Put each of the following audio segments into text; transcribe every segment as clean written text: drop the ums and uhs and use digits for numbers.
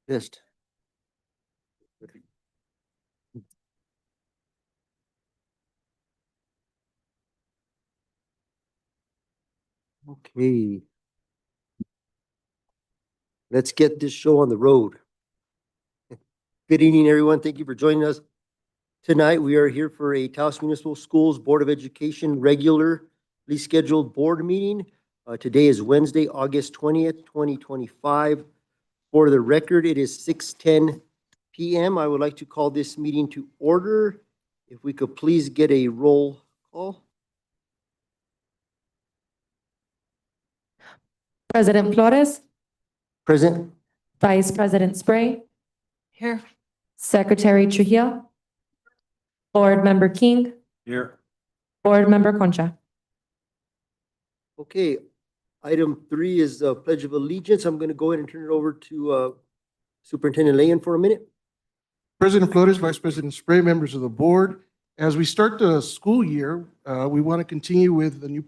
Pissed. Okay. Let's get this show on the road. Good evening, everyone. Thank you for joining us. Tonight, we are here for a Taos Municipal Schools Board of Education regularly scheduled board meeting. Today is Wednesday, August 20th, 2025. For the record, it is 6:10 p.m. I would like to call this meeting to order. If we could please get a roll call. President Flores, Present. Vice President Spray, Here. Secretary Trujillo, Board Member King, Here. Board Member Concha. Okay, item 3 is the Pledge of Allegiance. I'm going to go ahead and turn it over to Superintendent Leyen for a minute. President Flores, Vice President Spray, members of the board, as we start the school year, we want to continue with the new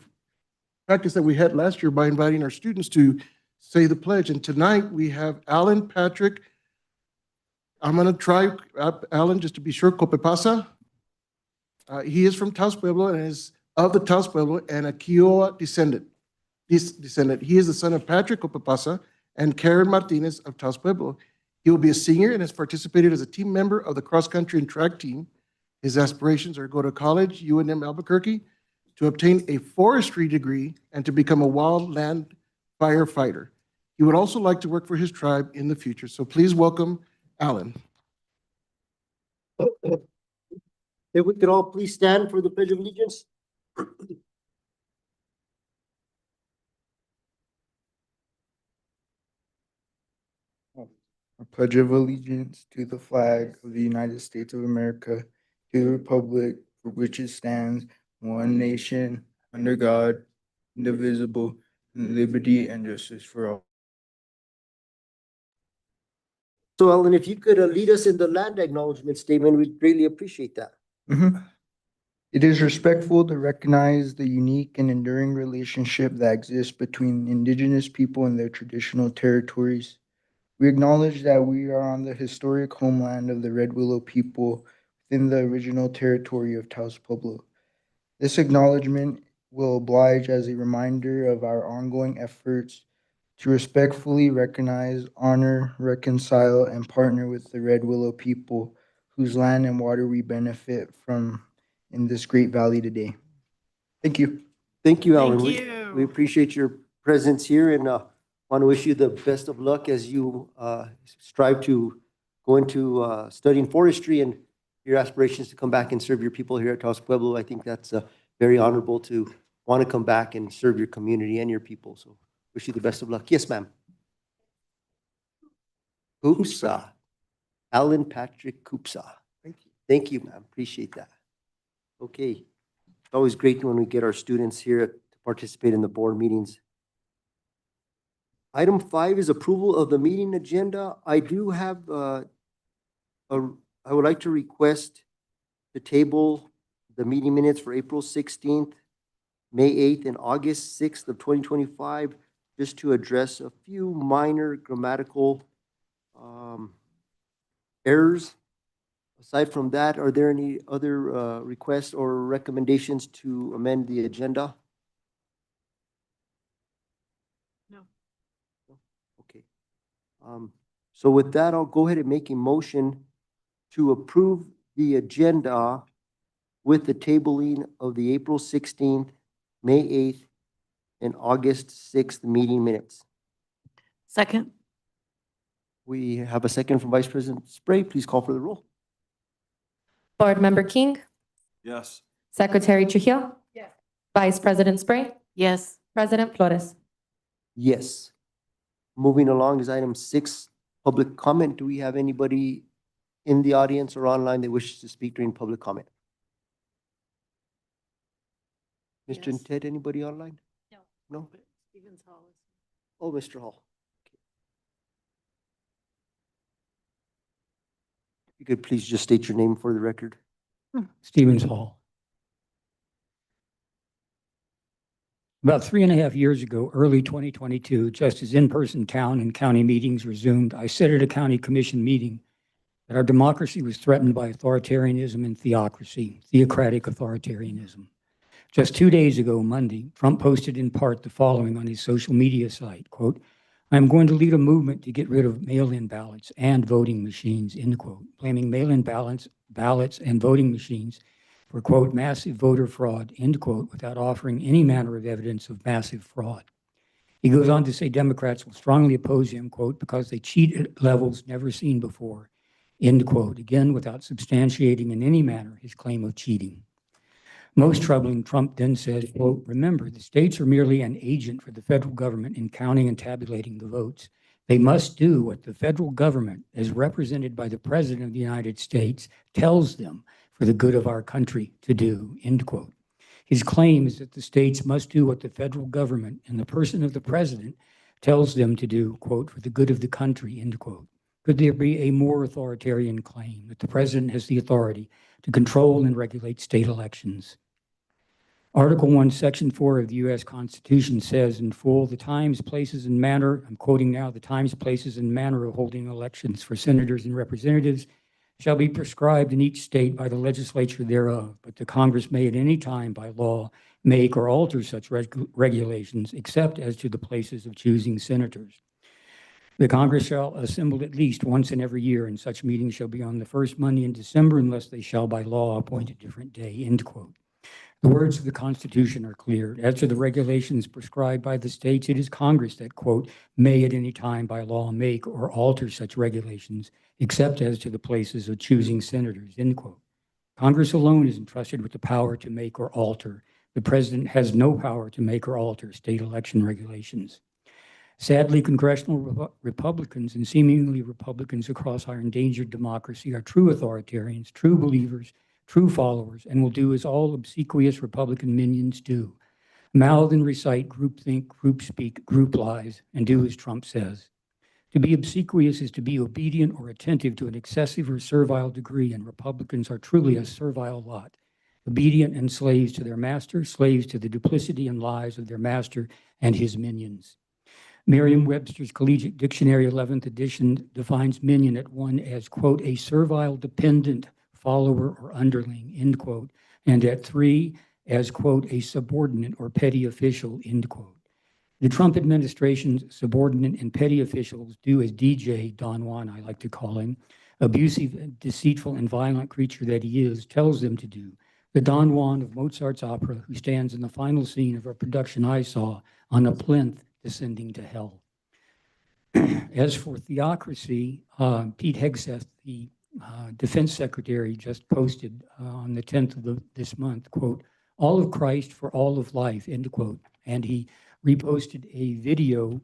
practice that we had last year by inviting our students to say the pledge. And tonight we have Alan Patrick. I'm going to try Alan just to be sure. Copepasa. He is from Taos Pueblo and is of the Taos Pueblo and a Kiowa descendant. He is the son of Patrick Copepasa and Karen Martinez of Taos Pueblo. He will be a senior and has participated as a team member of the cross-country and track team. His aspirations are to go to college, UNM Albuquerque, to obtain a forestry degree and to become a wildland firefighter. He would also like to work for his tribe in the future. So please welcome Alan. If we could all please stand for the Pledge of Allegiance. I pledge of allegiance to the flag of the United States of America, to the republic for which it stands, one nation, under God, indivisible, with liberty and justice for all. So Ellen, if you could lead us in the land acknowledgement statement, we'd greatly appreciate that. It is respectful to recognize the unique and enduring relationship that exists between indigenous people and their traditional territories. We acknowledge that we are on the historic homeland of the Red Willow people within the original territory of Taos Pueblo. This acknowledgement will oblige as a reminder of our ongoing efforts to respectfully recognize, honor, reconcile, and partner with the Red Willow people whose land and water we benefit from in this great valley today. Thank you. Thank you, Alan. Thank We you. appreciate your presence here and want to wish you the best of luck as you strive to go into studying forestry and your aspirations to come back and serve your people here at Taos Pueblo. I think that's very honorable to want to come back and serve your community and your people. So wish you the best of luck. Yes, ma'am. Koopsa. Alan Patrick Koopsa. Thank you. Thank you, ma'am. Appreciate that. Okay. It's always great when we get our students here to participate in the board meetings. Item 5 is approval of the meeting agenda. I do have I would like to request the table the meeting minutes for April 16th, May 8th, and August 6th of 2025, just to address a few minor grammatical errors. Aside from that, are there any other requests or recommendations to amend the agenda? No. Okay. So with that, I'll go ahead and make a motion to approve the agenda with the tabling of the April 16th, May 8th, and August 6th meeting minutes. Second. We have a second from Vice President Spray. Please call for the roll. Board Member King, Yes. Secretary Trujillo. Yes. Vice President Spray, Yes. President Flores. Yes. Moving along is item 6, public comment. Do we have anybody in the audience or online that wishes to speak during public comment? Mr. Yes. Ted, anybody online? No. No? Stevens Hall. Oh, Mr. Hall. Okay. If you could please just state your name for the record. Stevens Hall. About 3.5 years ago, early 2022, just as in-person town and county meetings resumed, I said at a county commission meeting that our democracy was threatened by authoritarianism and theocracy, theocratic authoritarianism. Just 2 days ago, Monday, Trump posted in part the following on his social media site, quote, "I am going to lead a movement to get rid of mail-in ballots and voting machines," end quote, blaming mail-in ballots and voting machines for, quote, "massive voter fraud," end quote, without offering any manner of evidence of massive fraud. He goes on to say Democrats will strongly oppose him, quote, "because they cheat at levels never seen before," end quote, again without substantiating in any manner his claim of cheating. Most troubling, Trump then says, quote, "Remember, the states are merely an agent for the federal government in counting and tabulating the votes. They must do what the federal government, as represented by the President of the United States, tells them for the good of our country to do," end quote. His claim is that the states must do what the federal government, in the person of the President, tells them to do, quote, "for the good of the country," end quote. Could there be a more authoritarian claim that the President has the authority to control and regulate state elections? Article 1, Section 4 of the U.S. Constitution says in full, "The times, places, and manner," I'm quoting now, "the times, places, and manner of holding elections for senators and representatives shall be prescribed in each state by the legislature thereof, but the Congress may at any time by law make or alter such regulations, except as to the places of choosing senators. The Congress shall assemble at least once in every year, and such meetings shall be on the first Monday in December unless they shall by law appoint a different day," end quote. The words of the Constitution are clear. As to the regulations prescribed by the states, it is Congress that, quote, "may at any time by law make or alter such regulations, except as to the places of choosing senators," end quote. Congress alone is entrusted with the power to make or alter. The President has no power to make or alter state election regulations. Sadly, congressional Republicans and seemingly Republicans across our endangered democracy are true authoritarians, true believers, true followers, and will do as all obsequious Republican minions do: mouth and recite groupthink, group speak, group lies, and do as Trump says. To be obsequious is to be obedient or attentive to an excessive or servile degree, and Republicans are truly a servile lot, obedient and slaves to their master, slaves to the duplicity and lies of their master and his minions. Merriam-Webster's Collegiate Dictionary 11th edition defines minion at 1 as, quote, "a servile dependent, follower, or underling," end quote, and at 3 as, quote, "a subordinate or petty official," end quote. The Trump administration's subordinate and petty officials do as DJ, Don Juan, I like to call him, abusive, deceitful, and violent creature that he is, tells them to do. The Don Juan of Mozart's opera, who stands in the final scene of a production I saw on a plinth descending to hell. As for theocracy, Pete Hegseth, the Defense Secretary, just posted on the 10th of this month, quote, "all of Christ for all of life," end quote. And he reposted a video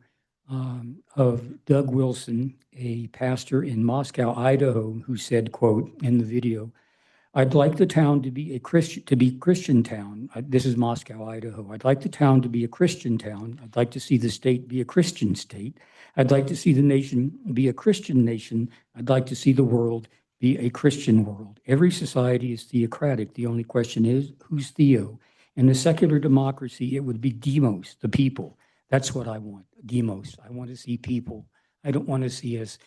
of Doug Wilson, a pastor in Moscow, Idaho, who said, quote, in the video, "I'd like the town to be Christian town." This is Moscow, Idaho. "I'd like the town to be a Christian town. I'd like to see the state be a Christian state. I'd like to see the nation be a Christian nation. I'd like to see the world be a Christian world. Every society is theocratic. The only question is, who's Theo? In a secular democracy, it would be demos, the people. That's what I want, demos. I want to see people. I don't want to see us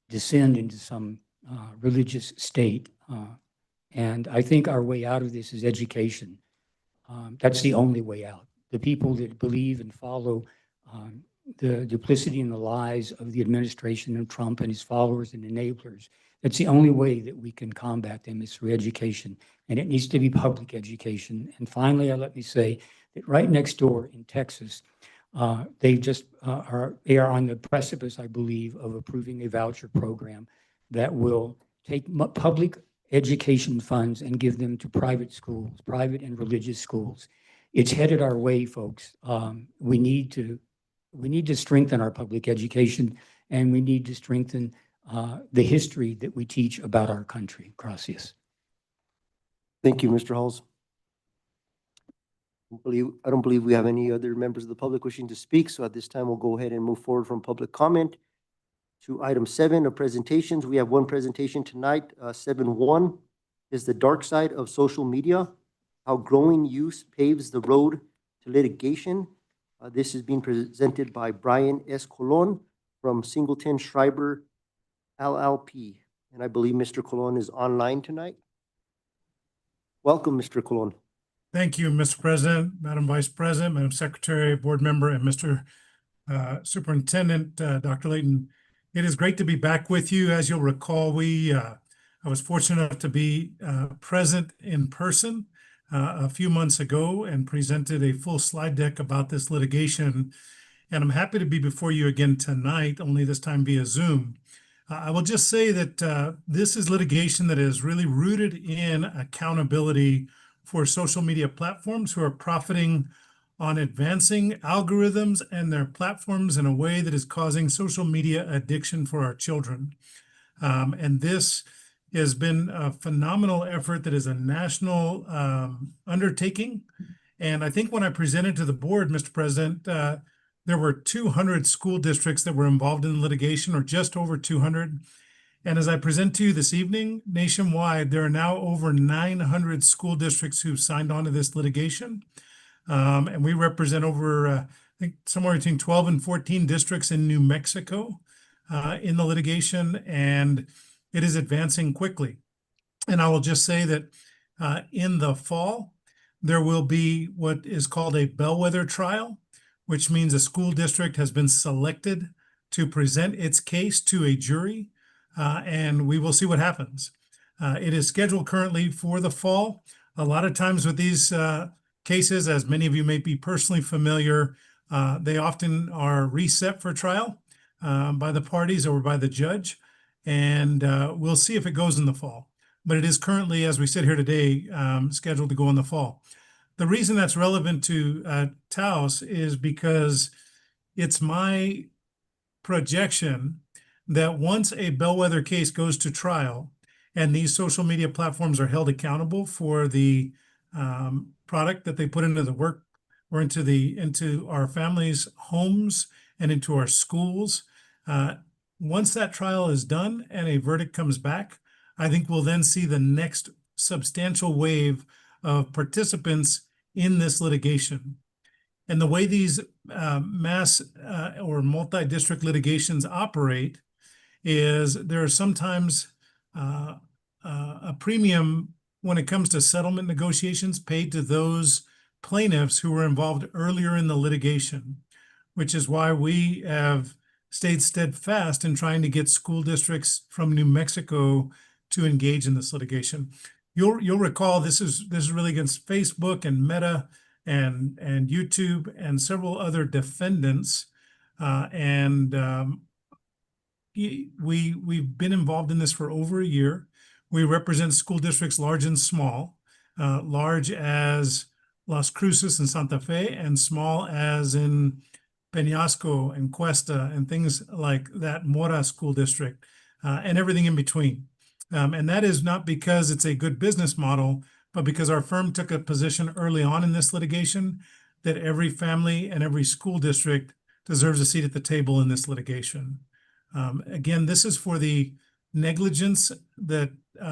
descend into some religious state. And I think our way out of this is education. That's the only way out. The people that believe and follow the duplicity and the lies of the administration of Trump and his followers and enablers, that's the only way that we can combat them is through education. And it needs to be public education. And finally, let me say that right next door in Texas, they are on the precipice, I believe, of approving a voucher program that will take public education funds and give them to private schools, private and religious schools. It's headed our way, folks. We need to strengthen our public education, and we need to strengthen the history that we teach about our country. Gracias. Thank you, Mr. Halls. I don't believe we have any other members of the public wishing to speak, so at this time, we'll go ahead and move forward from public comment to item 7 of presentations. We have one presentation tonight. 7.1 is the dark side of social media, how growing use paves the road to litigation. This is being presented by Brian S. Colon from Singleton Schreiber LLP. And I believe Mr. Colon is online tonight. Welcome, Mr. Colon. Thank you, Mr. President, Madam Vice President, Madam Secretary, Board Member, and Mr. Superintendent, Dr. Layton. It is great to be back with you. As you'll recall, I was fortunate enough to be present in person a few months ago and presented a full slide deck about this litigation. And I'm happy to be before you again tonight, only this time via Zoom. I will just say that this is litigation that is really rooted in accountability for social media platforms who are profiting on advancing algorithms and their platforms in a way that is causing social media addiction for our children. And this has been a phenomenal effort that is a national undertaking. And I think when I presented to the board, Mr. President, there were 200 school districts that were involved in litigation, or just over 200. And as I present to you this evening, nationwide, there are now over 900 school districts who've signed on to this litigation. And we represent over, I think, somewhere between 12 and 14 districts in New Mexico in the litigation, and it is advancing quickly. And I will just say that in the fall, there will be what is called a bellwether trial, which means a school district has been selected to present its case to a jury. And we will see what happens. It is scheduled currently for the fall. A lot of times with these cases, as many of you may be personally familiar, they often are reset for trial by the parties or by the judge. And we'll see if it goes in the fall. But it is currently, as we sit here today, scheduled to go in the fall. The reason that's relevant to Taos is because it's my projection that once a bellwether case goes to trial and these social media platforms are held accountable for the product that they put into the work or into our families' homes and into our schools, once that trial is done and a verdict comes back, I think we'll then see the next substantial wave of participants in this litigation. And the way these mass or multi-district litigations operate is there are sometimes a premium when it comes to settlement negotiations paid to those plaintiffs who were involved earlier in the litigation, which is why we have stayed steadfast in trying to get school districts from New Mexico to engage in this litigation. You'll recall this is really against Facebook and Meta and YouTube and several other defendants, We've been involved in this for over a year. We represent school districts large and small, large as Las Cruces and Santa Fe, and small as in Peñasco and Cuesta and things like that, Mora School District, and everything in between. And that is not because it's a good business model, but because our firm took a position early on in this litigation that every family and every school district deserves a seat at the table in this litigation. Again, this is for the negligence that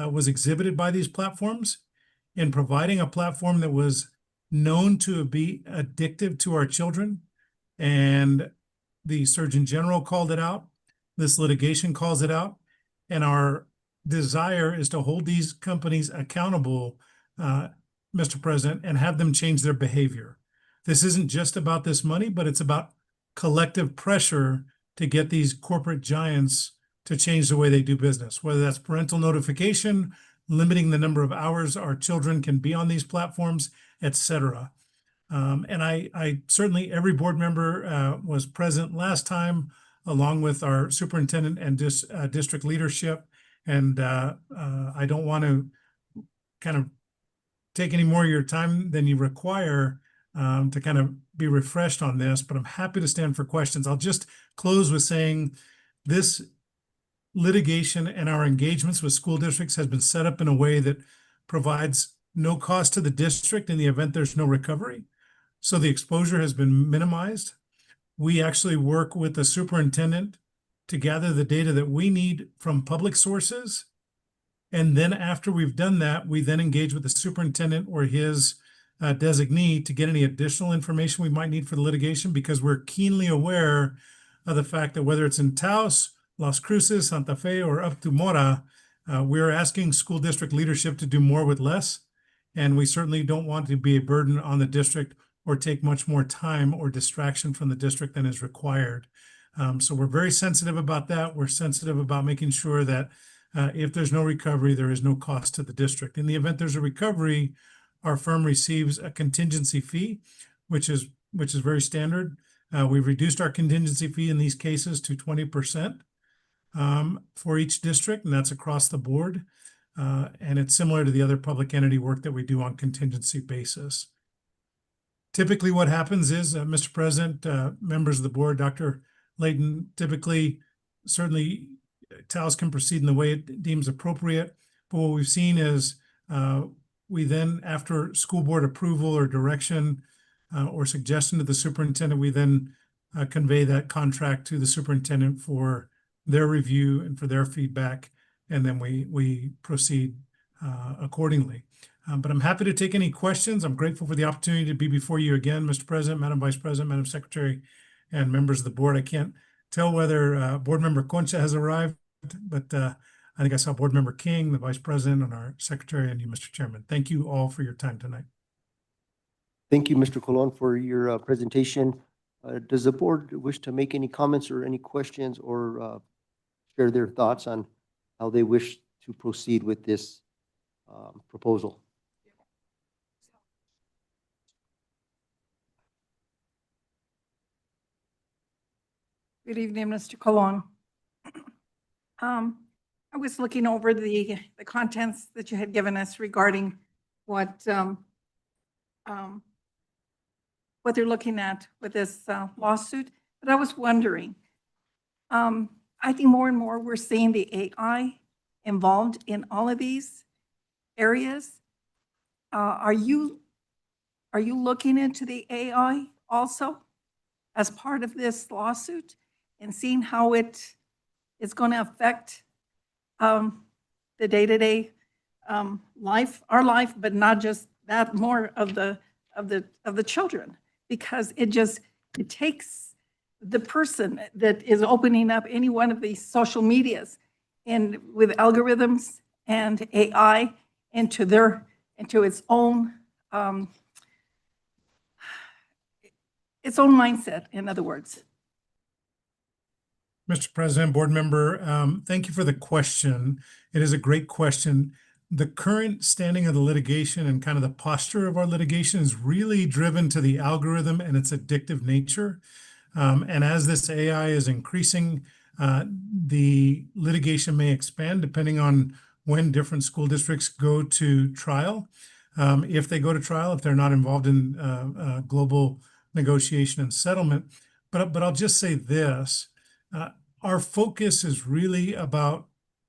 was exhibited by these platforms in providing a platform that was known to be addictive to our children. And the Surgeon General called it out. This litigation calls it out. And our desire is to hold these companies accountable, Mr. President, and have them change their behavior. This isn't just about this money, but it's about collective pressure to get these corporate giants to change the way they do business, whether that's parental notification, limiting the number of hours our children can be on these platforms, et cetera. And I certainly, every board member was present last time, along with our superintendent and district leadership. And I don't want to kind of take any more of your time than you require to kind of be refreshed on this, but I'm happy to stand for questions. I'll just close with saying this litigation and our engagements with school districts has been set up in a way that provides no cost to the district in the event there's no recovery. So the exposure has been minimized. We actually work with the superintendent to gather the data that we need from public sources. And then after we've done that, we then engage with the superintendent or his designee to get any additional information we might need for the litigation, because we're keenly aware of the fact that whether it's in Taos, Las Cruces, Santa Fe, or up to Mora, we're asking school district leadership to do more with less. And we certainly don't want to be a burden on the district or take much more time or distraction from the district than is required. So we're very sensitive about that. We're sensitive about making sure that if there's no recovery, there is no cost to the district. In the event there's a recovery, our firm receives a contingency fee, which is very standard. We've reduced our contingency fee in these cases to 20% for each district, and that's across the board. And it's similar to the other public entity work that we do on contingency basis. Typically what happens is, Mr. President, members of the board, Dr. Layton, typically, certainly Taos can proceed in the way it deems appropriate. But what we've seen is we then, after school board approval or direction or suggestion to the superintendent, we then convey that contract to the superintendent for their review and for their feedback. And then we proceed accordingly. But I'm happy to take any questions. I'm grateful for the opportunity to be before you again, Mr. President, Madam Vice President, Madam Secretary, and members of the board. I can't tell whether Board Member Concha has arrived, but I think I saw Board Member King, the Vice President, and our Secretary, and you, Mr. Chairman. Thank you all for your time tonight. Thank you, Mr. Colon, for your presentation. Does the board wish to make any comments or any questions or share their thoughts on how they wish to proceed with this proposal? Good evening, Mr. Colon. I was looking over the contents that you had given us regarding what they're looking at with this lawsuit, but I was wondering, I think more and more we're seeing the AI involved in all of these areas. Are you looking into the AI also as part of this lawsuit and seeing how it is going to affect the day-to-day life, our life, but not just that, more of the children, because it takes the person that is opening up any one of these social medias and with algorithms and AI into its own mindset, in other words. Mr. President, board member, thank you for the question. It is a great question. The current standing of the litigation and kind of the posture of our litigation is really driven to the algorithm and its addictive nature. And as this AI is increasing, the litigation may expand depending on when different school districts go to trial. If they go to trial, if they're not involved in global negotiation and settlement. But I'll just say this. Our focus is really about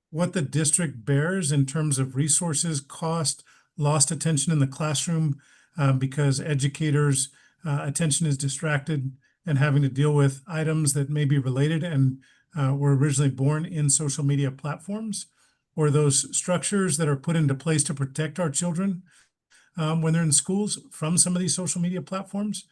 what the district bears in terms of resources, cost, lost attention in the classroom, because educators' attention is distracted and having to deal with items that may be related and were originally born in social media platforms, or those structures that are put into place to protect our children when they're in schools from some of these social media platforms.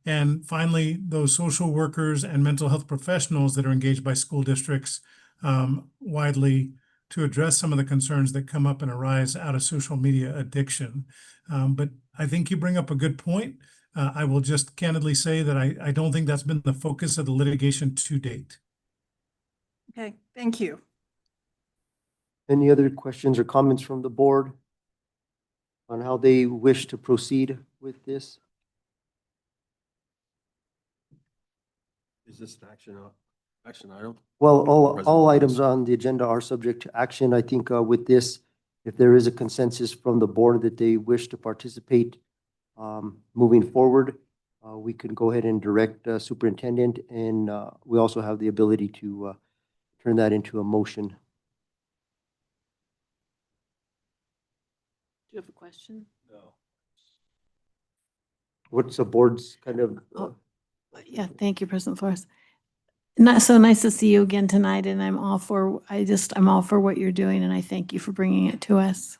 And finally, those social workers and mental health professionals that are engaged by school districts widely to address some of the concerns that come up and arise out of social media addiction. But I think you bring up a good point. I will just candidly say that I don't think that's been the focus of the litigation to date. Okay, thank you. Any other questions or comments from the board on how they wish to proceed with this? Is this an action item? Well, all President. items on the agenda are subject to action. I think with this, if there is a consensus from the board that they wish to participate moving forward, we can go ahead and direct superintendent, and we also have the ability to turn that into a motion. Do you have a question? No. What's the board's kind of? Yeah, thank you, President Flores. Not so nice to see you again tonight, and I'm all for what you're doing, and I thank you for bringing it to us.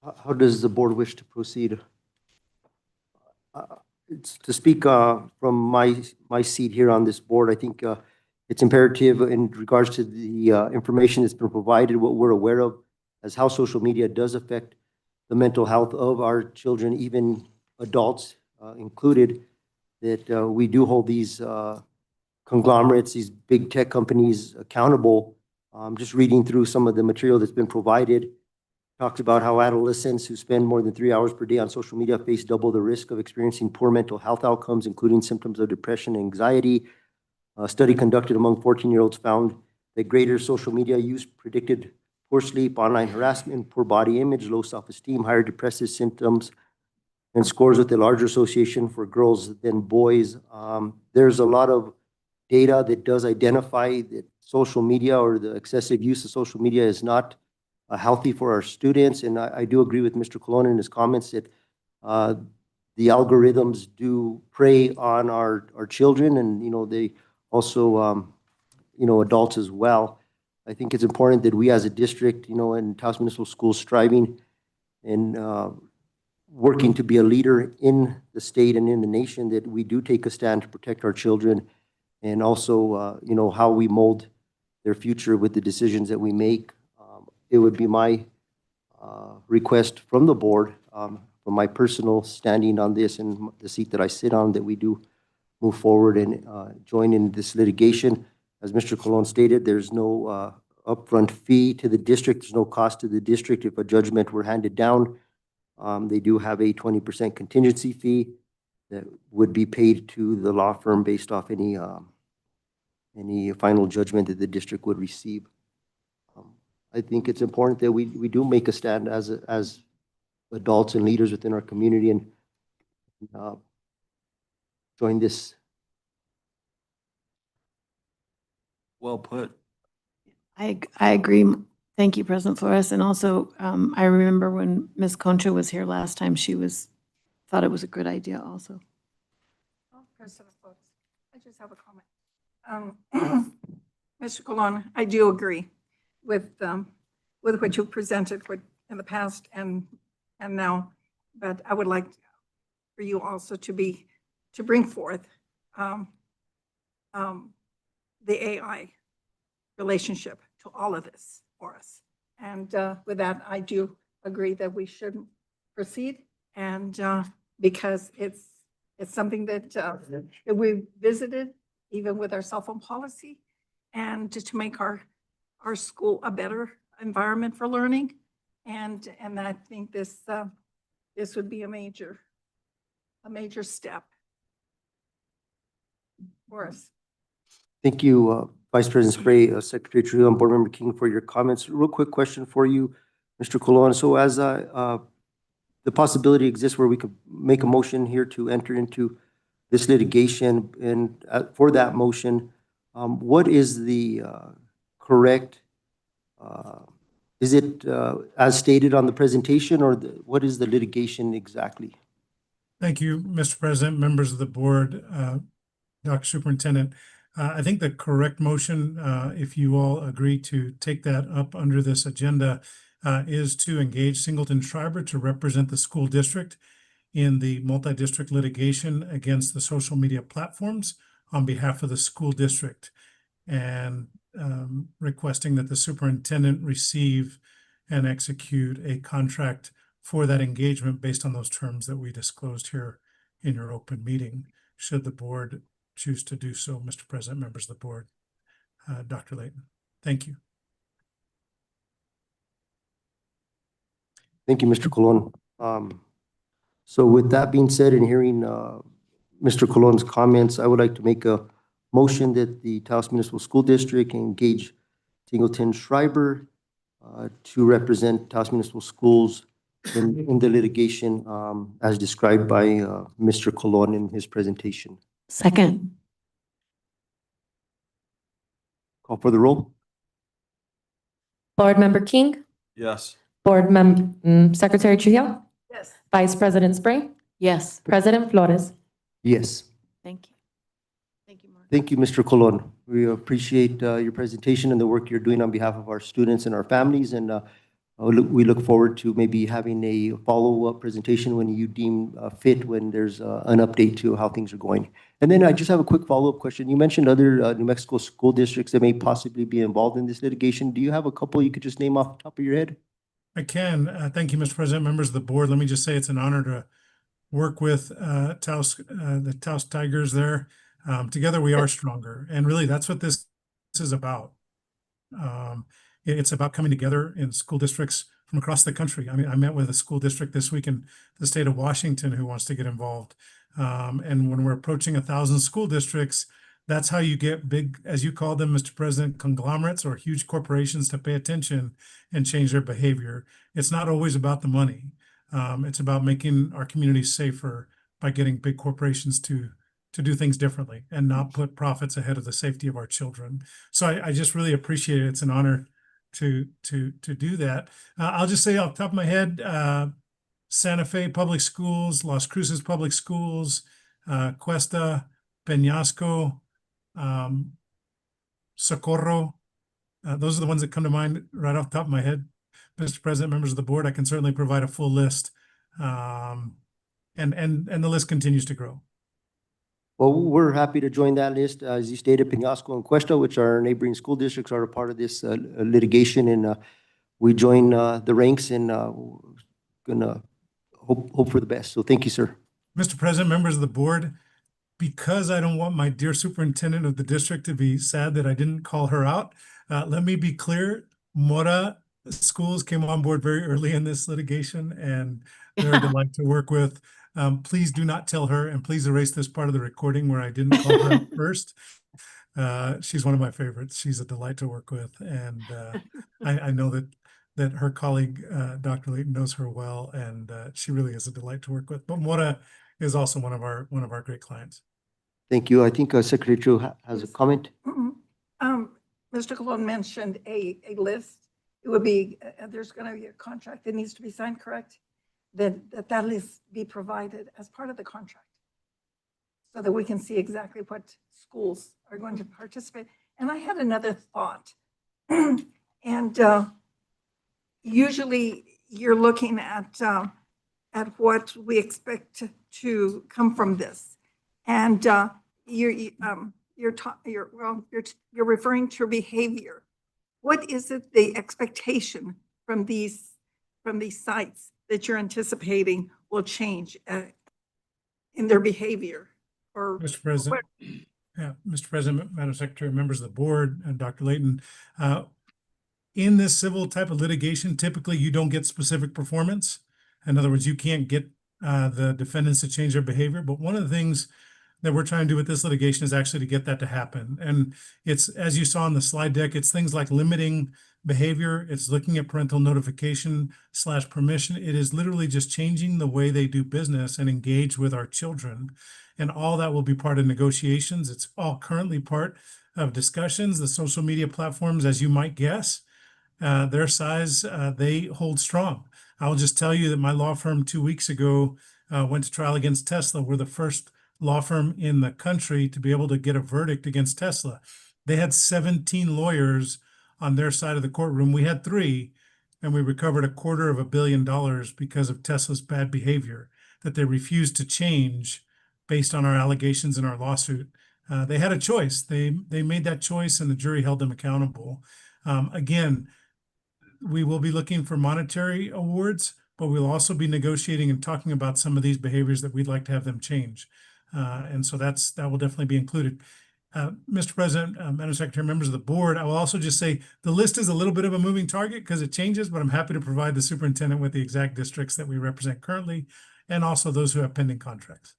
How does the board wish to proceed? It's to speak from my seat here on this board, I think it's imperative in regards to the information that's been provided, what we're aware of, as how social media does affect the mental health of our children, even adults included, that we do hold these conglomerates, these big tech companies accountable. Just reading through some of the material that's been provided, talks about how adolescents who spend more than 3 hours per day on social media face double the risk of experiencing poor mental health outcomes, including symptoms of depression and anxiety. A study conducted among 14-year-olds found that greater social media use predicted poor sleep, online harassment, poor body image, low self-esteem, higher depressive symptoms, and scores with a larger association for girls than boys. There's a lot of data that does identify that social media or the excessive use of social media is not healthy for our students. And I do agree with Mr. Colon in his comments that the algorithms do prey on our children, and, they also, adults as well. I think it's important that we as a district, and Taos Municipal Schools striving and working to be a leader in the state and in the nation, that we do take a stand to protect our children, and also, how we mold their future with the decisions that we make. It would be my request from the board, from my personal standing on this and the seat that I sit on, that we do move forward and join in this litigation. As Mr. Colon stated, there's no upfront fee to the district. There's no cost to the district if a judgment were handed down. They do have a 20% contingency fee that would be paid to the law firm based off any final judgment that the district would receive. I think it's important that we do make a stand as adults and leaders within our community and join this. Well put. I agree. Thank you, President Flores. And also, I remember when Ms. Concha was here last time, she thought it was a good idea also. President Flores, I just have a comment. Mr. Colon, I do agree with what you presented in the past and now, but I would like for you also to bring forth the AI relationship to all of this for us. And with that, I do agree that we should proceed, and because it's something that we visited even with our cell phone policy, and to make our school a better environment for learning. And I think this would be a major step for us. Thank you, Vice President Spray, Secretary Trujillo, and Board Member King for your comments. Real quick question for you, Mr. Colon. So as the possibility exists where we could make a motion here to enter into this litigation, and for that motion, what is the correct, is it as stated on the presentation, or what is the litigation exactly? Thank you, Mr. President, members of the board, Dr. Superintendent. I think the correct motion, if you all agree to take that up under this agenda, is to engage Singleton Schreiber to represent the school district in the multi-district litigation against the social media platforms on behalf of the school district, and requesting that the superintendent receive and execute a contract for that engagement based on those terms that we disclosed here in your open meeting, should the board choose to do so, Mr. President, members of the board. Dr. Layton, thank you. Thank you, Mr. Colon. So with that being said, and hearing Mr. Colon's comments, I would like to make a motion that the Taos Municipal School District engage Singleton Schreiber to represent Taos Municipal Schools in the litigation as described by Mr. Colon in his presentation. Second. Call for the roll. Board Member King, Yes. Secretary Trujillo, Yes. Vice President Spray, Yes. President Flores. Yes. Thank you. Thank you, Mark. Thank you, Mr. Colon. We appreciate your presentation and the work you're doing on behalf of our students and our families. And We look forward to maybe having a follow-up presentation when you deem fit, when there's an update to how things are going. And then I just have a quick follow-up question. You mentioned other New Mexico school districts that may possibly be involved in this litigation. Do you have a couple you could just name off the top of your head? I can. Thank you, Mr. President, members of the board. Let me just say it's an honor to work with the Taos Tigers there. Together we are stronger. And really, that's what this is about. It's about coming together in school districts from across the country. I mean, I met with a school district this week in the state of Washington who wants to get involved. And when we're approaching 1,000 school districts, that's how you get big, as you call them, Mr. President, conglomerates or huge corporations to pay attention and change their behavior. It's not always about the money. It's about making our communities safer by getting big corporations to do things differently and not put profits ahead of the safety of our children. So I just really appreciate it. It's an honor to do that. I'll just say off the top of my head, Santa Fe Public Schools, Las Cruces Public Schools, Cuesta, Peñasco, Socorro. Those are the ones that come to mind right off the top of my head. Mr. President, members of the board, I can certainly provide a full list. And the list continues to grow. Well, we're happy to join that list. As you stated, Peñasco and Cuesta, which are our neighboring school districts, are a part of this litigation, and we join the ranks and gonna hope for the best. So thank you, sir. Mr. President, members of the board, because I don't want my dear superintendent of the district to be sad that I didn't call her out, let me be clear. Mora Schools came on board very early in this litigation, and they're a delight to work with. Please do not tell her, and please erase this part of the recording where I didn't call her out first. She's one of my favorites. She's a delight to work with, and I know that her colleague, Dr. Layton, knows her well, and she really is a delight to work with. But Mora is also one of our great clients. Thank you. I think Secretary Chu has a comment. Mr. Colon mentioned a list. It would be, there's going to be a contract that needs to be signed, correct? That list be provided as part of the contract so that we can see exactly what schools are going to participate. And I had another thought. And usually you're looking at what we expect to come from this. And you're referring to behavior. What is it, the expectation from these sites that you're anticipating will change in their behavior? Or Mr. President, Mr. President, Madam Secretary, members of the board, and Dr. Layton, in this civil type of litigation, typically you don't get specific performance. In other words, you can't get the defendants to change their behavior. But one of the things that we're trying to do with this litigation is actually to get that to happen. And it's, as you saw in the slide deck, it's things like limiting behavior. It's looking at parental notification / permission. It is literally just changing the way they do business and engage with our children. And all that will be part of negotiations. It's all currently part of discussions. The social media platforms, as you might guess, their size, they hold strong. I'll just tell you that my law firm 2 weeks ago went to trial against Tesla. We're the first law firm in the country to be able to get a verdict against Tesla. They had 17 lawyers on their side of the courtroom. We had 3, and we recovered $250 million because of Tesla's bad behavior that they refused to change based on our allegations in our lawsuit. They had a choice. They made that choice, and the jury held them accountable. Again, we will be looking for monetary awards, but we'll also be negotiating and talking about some of these behaviors that we'd like to have them change. And so that will definitely be included. Mr. President, Madam Secretary, members of the board, I will also just say the list is a little bit of a moving target because it changes, but I'm happy to provide the superintendent with the exact districts that we represent currently and also those who have pending contracts.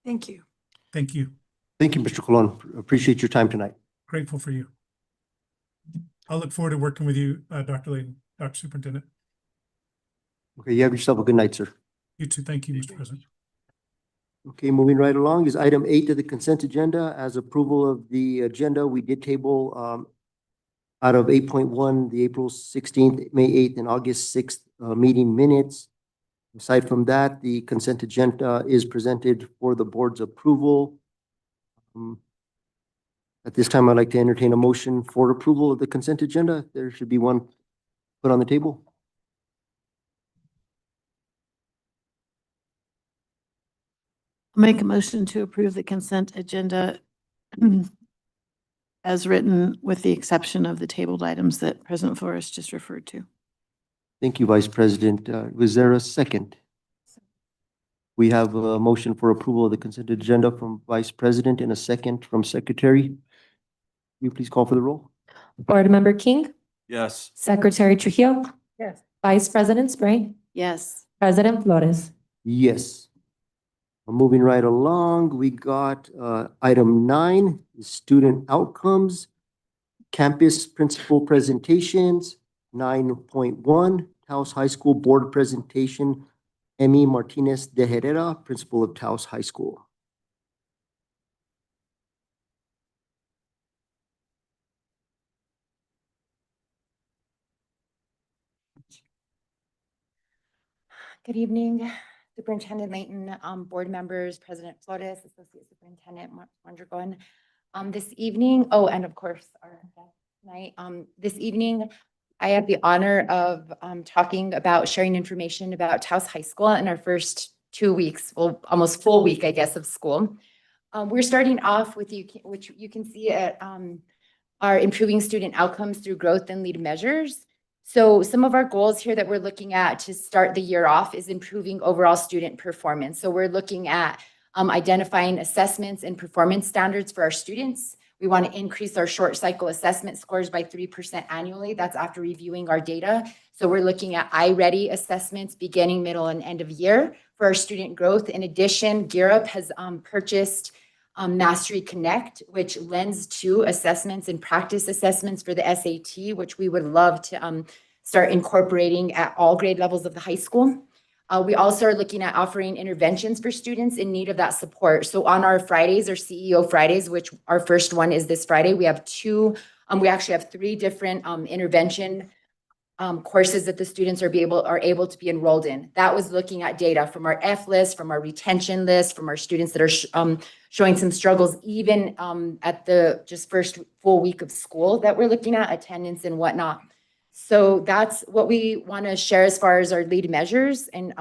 thank you. Thank you. Thank you, Mr. Colon. Appreciate your time tonight. Grateful for you. I'll look forward to working with you, Dr. Layton, Dr. Superintendent. Okay, you have yourself a good night, sir. You too. Thank you, Mr. President. Okay, moving right along is item 8 of the consent agenda. As approval of the agenda, we did table out of 8.1, the April 16th, May 8th, and August 6th meeting minutes. Aside from that, the consent agenda is presented for the board's approval. At this time, I'd like to entertain a motion for approval of the consent agenda. There should be one put on the table. I'll make a motion to approve the consent agenda as written, with the exception of the tabled items that President Flores just referred to. Thank you, Vice President. Was there a second? We have a motion for approval of the consent agenda from Vice President and a second from Secretary. Will you please call for the roll? Board Member King, Yes. Secretary Trujillo, Yes. Vice President Spray, Yes. President Flores. Yes. Moving right along, we got item 9, student outcomes, campus principal presentations, 9.1, Taos High School Board Presentation, Emmy Martinez de Herrera, Principal of Taos High School. Good evening, Superintendent Layton, board members, President Flores, Associate Superintendent Mondragon. This evening, oh, and of course, our guest tonight, this evening, I have the honor of talking about sharing information about Taos High School in our first 2 weeks, well, almost full week, I guess, of school. We're starting off with which you can see at our improving student outcomes through growth and lead measures. So some of our goals here that we're looking at to start the year off is improving overall student performance. So we're looking at identifying assessments and performance standards for our students. We want to increase our short cycle assessment scores by 3% annually. That's after reviewing our data. So we're looking at iReady assessments beginning, middle, and end of year for our student growth. In addition, Gear Up has purchased Mastery Connect, which lends to assessments and practice assessments for the SAT, which we would love to start incorporating at all grade levels of the high school. We also are looking at offering interventions for students in need of that support. So on our Fridays, our CEO Fridays, which our first one is this Friday, we have we actually have 3 different intervention courses that the students are able to be enrolled in. That was looking at data from our F list, from our retention list, from our students that are showing some struggles, even at the just first full week of school that we're looking at, attendance and whatnot. So that's what we want to share as far as our lead measures. And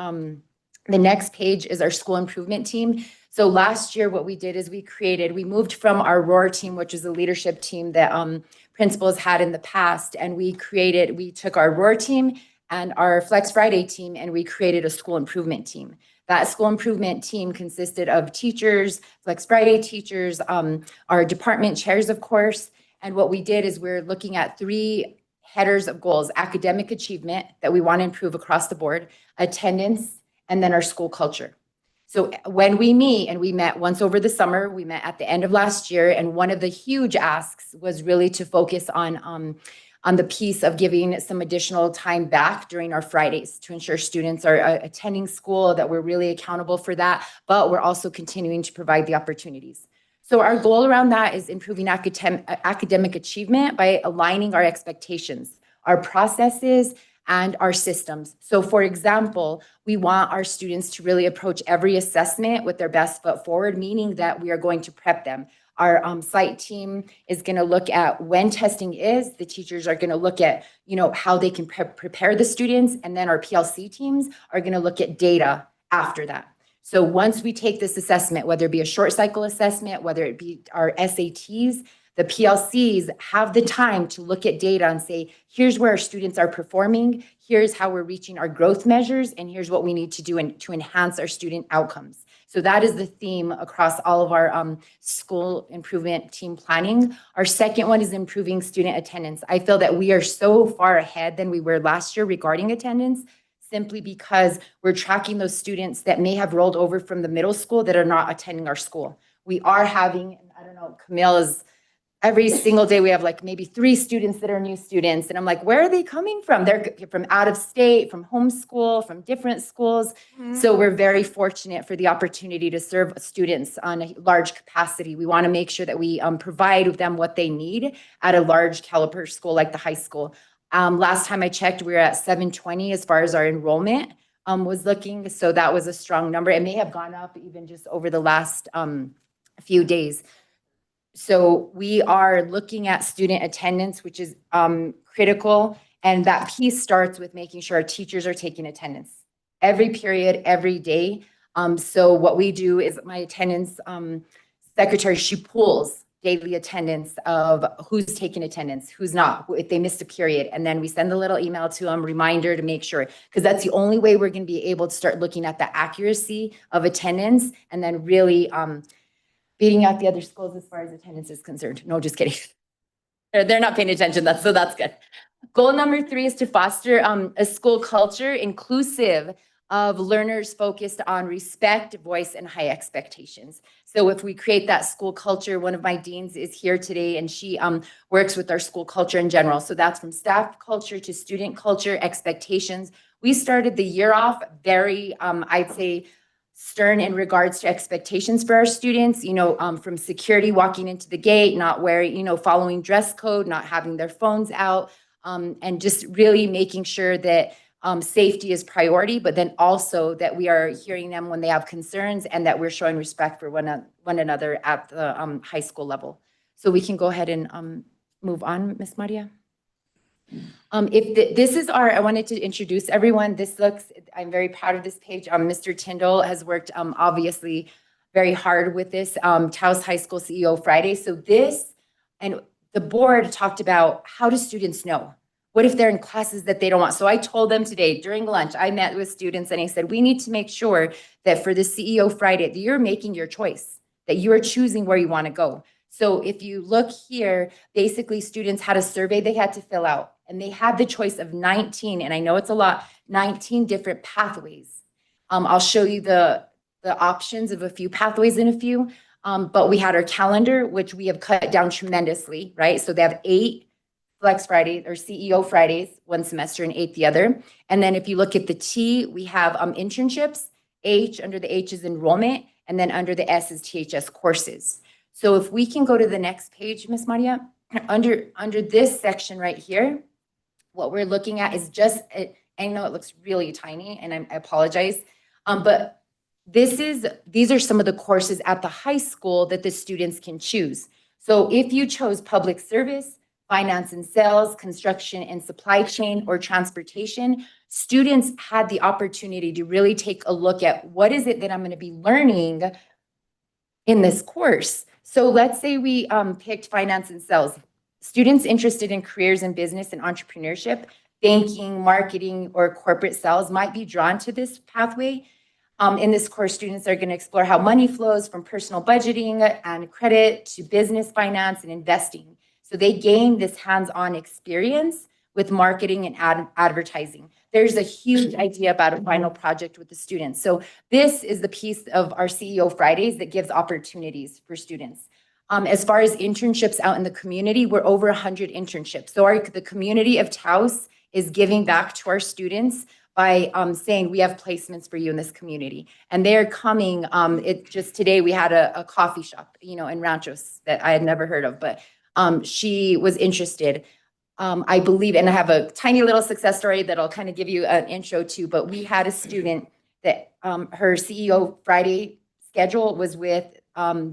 the next page is our school improvement team. So last year, what we did is we moved from our ROAR team, which is a leadership team that principals had in the past. And we took our ROAR team and our Flex Friday team, and we created a school improvement team. That school improvement team consisted of teachers, Flex Friday teachers, our department chairs, of course. And what we did is we're looking at 3 headers of goals: academic achievement that we want to improve across the board, attendance, and then our school culture. So when we meet, and we met once over the summer, we met at the end of last year, and one of the huge asks was really to focus on the piece of giving some additional time back during our Fridays to ensure students are attending school, that we're really accountable for that, but we're also continuing to provide the opportunities. So our goal around that is improving academic achievement by aligning our expectations, our processes, and our systems. So for example, we want our students to really approach every assessment with their best foot forward, meaning that we are going to prep them. Our site team is going to look at when testing is. The teachers are going to look at, how they can prepare the students. And then our PLC teams are going to look at data after that. So once we take this assessment, whether it be a short cycle assessment, whether it be our SATs, the PLCs have the time to look at data and say, here's where our students are performing, here's how we're reaching our growth measures, and here's what we need to do to enhance our student outcomes. So that is the theme across all of our school improvement team planning. Our second one is improving student attendance. I feel that we are so far ahead than we were last year regarding attendance, simply because we're tracking those students that may have rolled over from the middle school that are not attending our school. We are having, and I don't know, Camille is, every single day we have like maybe 3 students that are new students. And I'm like, where are they coming from? They're from out of state, from homeschool, from different schools. Mm-hmm. So we're very fortunate for the opportunity to serve students on a large capacity. We want to make sure that we provide them what they need at a large caliber school like the high school. Last time I checked, we were at 720 as far as our enrollment was looking. So that was a strong number. It may have gone up even just over the last few days. So we are looking at student attendance, which is critical. And that piece starts with making sure our teachers are taking attendance every period, every day. So what we do is my attendance secretary, she pulls daily attendance of who's taking attendance, who's not, if they missed a period. And then we send a little email to them, reminder to make sure, because that's the only way we're going to be able to start looking at the accuracy of attendance and then really beating out the other schools as far as attendance is concerned. No, just kidding. They're not paying attention. So that's good. Goal number 3 is to foster a school culture inclusive of learners focused on respect, voice, and high expectations. So if we create that school culture, one of my deans is here today and she works with our school culture in general. So that's from staff culture to student culture, expectations. We started the year off very, I'd say, stern in regards to expectations for our students, from security walking into the gate, not wearing, following dress code, not having their phones out, and just really making sure that safety is priority, but then also that we are hearing them when they have concerns and that we're showing respect for one another at the high school level. So we can go ahead and move on, Ms. Maria. This is I wanted to introduce everyone. I'm very proud of this page. Mr. Tyndall has worked obviously very hard with this, Taos High School CEO Friday. So this, and the board talked about how do students know? What if they're in classes that they don't want? So I told them today during lunch, I met with students and I said, we need to make sure that for the CEO Friday, that you're making your choice, that you are choosing where you want to go. So if you look here, basically students had a survey they had to fill out and they had the choice of 19, and I know it's a lot, 19 different pathways. I'll show you the options of a few pathways in a few, but we had our calendar, which we have cut down tremendously, right? So they have 8 Flex Fridays or CEO Fridays, one semester and 8 the other. And then if you look at the T, we have internships, H, under the H is enrollment, and then under the S is THS courses. So if we can go to the next page, Ms. Maria, under this section right here, what we're looking at is just, I know it looks really tiny and I apologize, but these are some of the courses at the high school that the students can choose. So if you chose public service, finance and sales, construction and supply chain, or transportation, students had the opportunity to really take a look at what is it that I'm going to be learning in this course. So let's say we picked finance and sales. Students interested in careers in business and entrepreneurship, banking, marketing, or corporate sales might be drawn to this pathway. In this course, students are going to explore how money flows from personal budgeting and credit to business finance and investing. So they gain this hands-on experience with marketing and advertising. There's a huge idea about a final project with the students. So this is the piece of our CEO Fridays that gives opportunities for students. As far as internships out in the community, we're over 100 internships. So the community of Taos is giving back to our students by saying we have placements for you in this community. And they're coming, just today we had a coffee shop, in Ranchos that I had never heard of, but she was interested. I believe, and I have a tiny little success story that I'll kind of give you an intro to, but we had a student that her CEO Friday schedule was with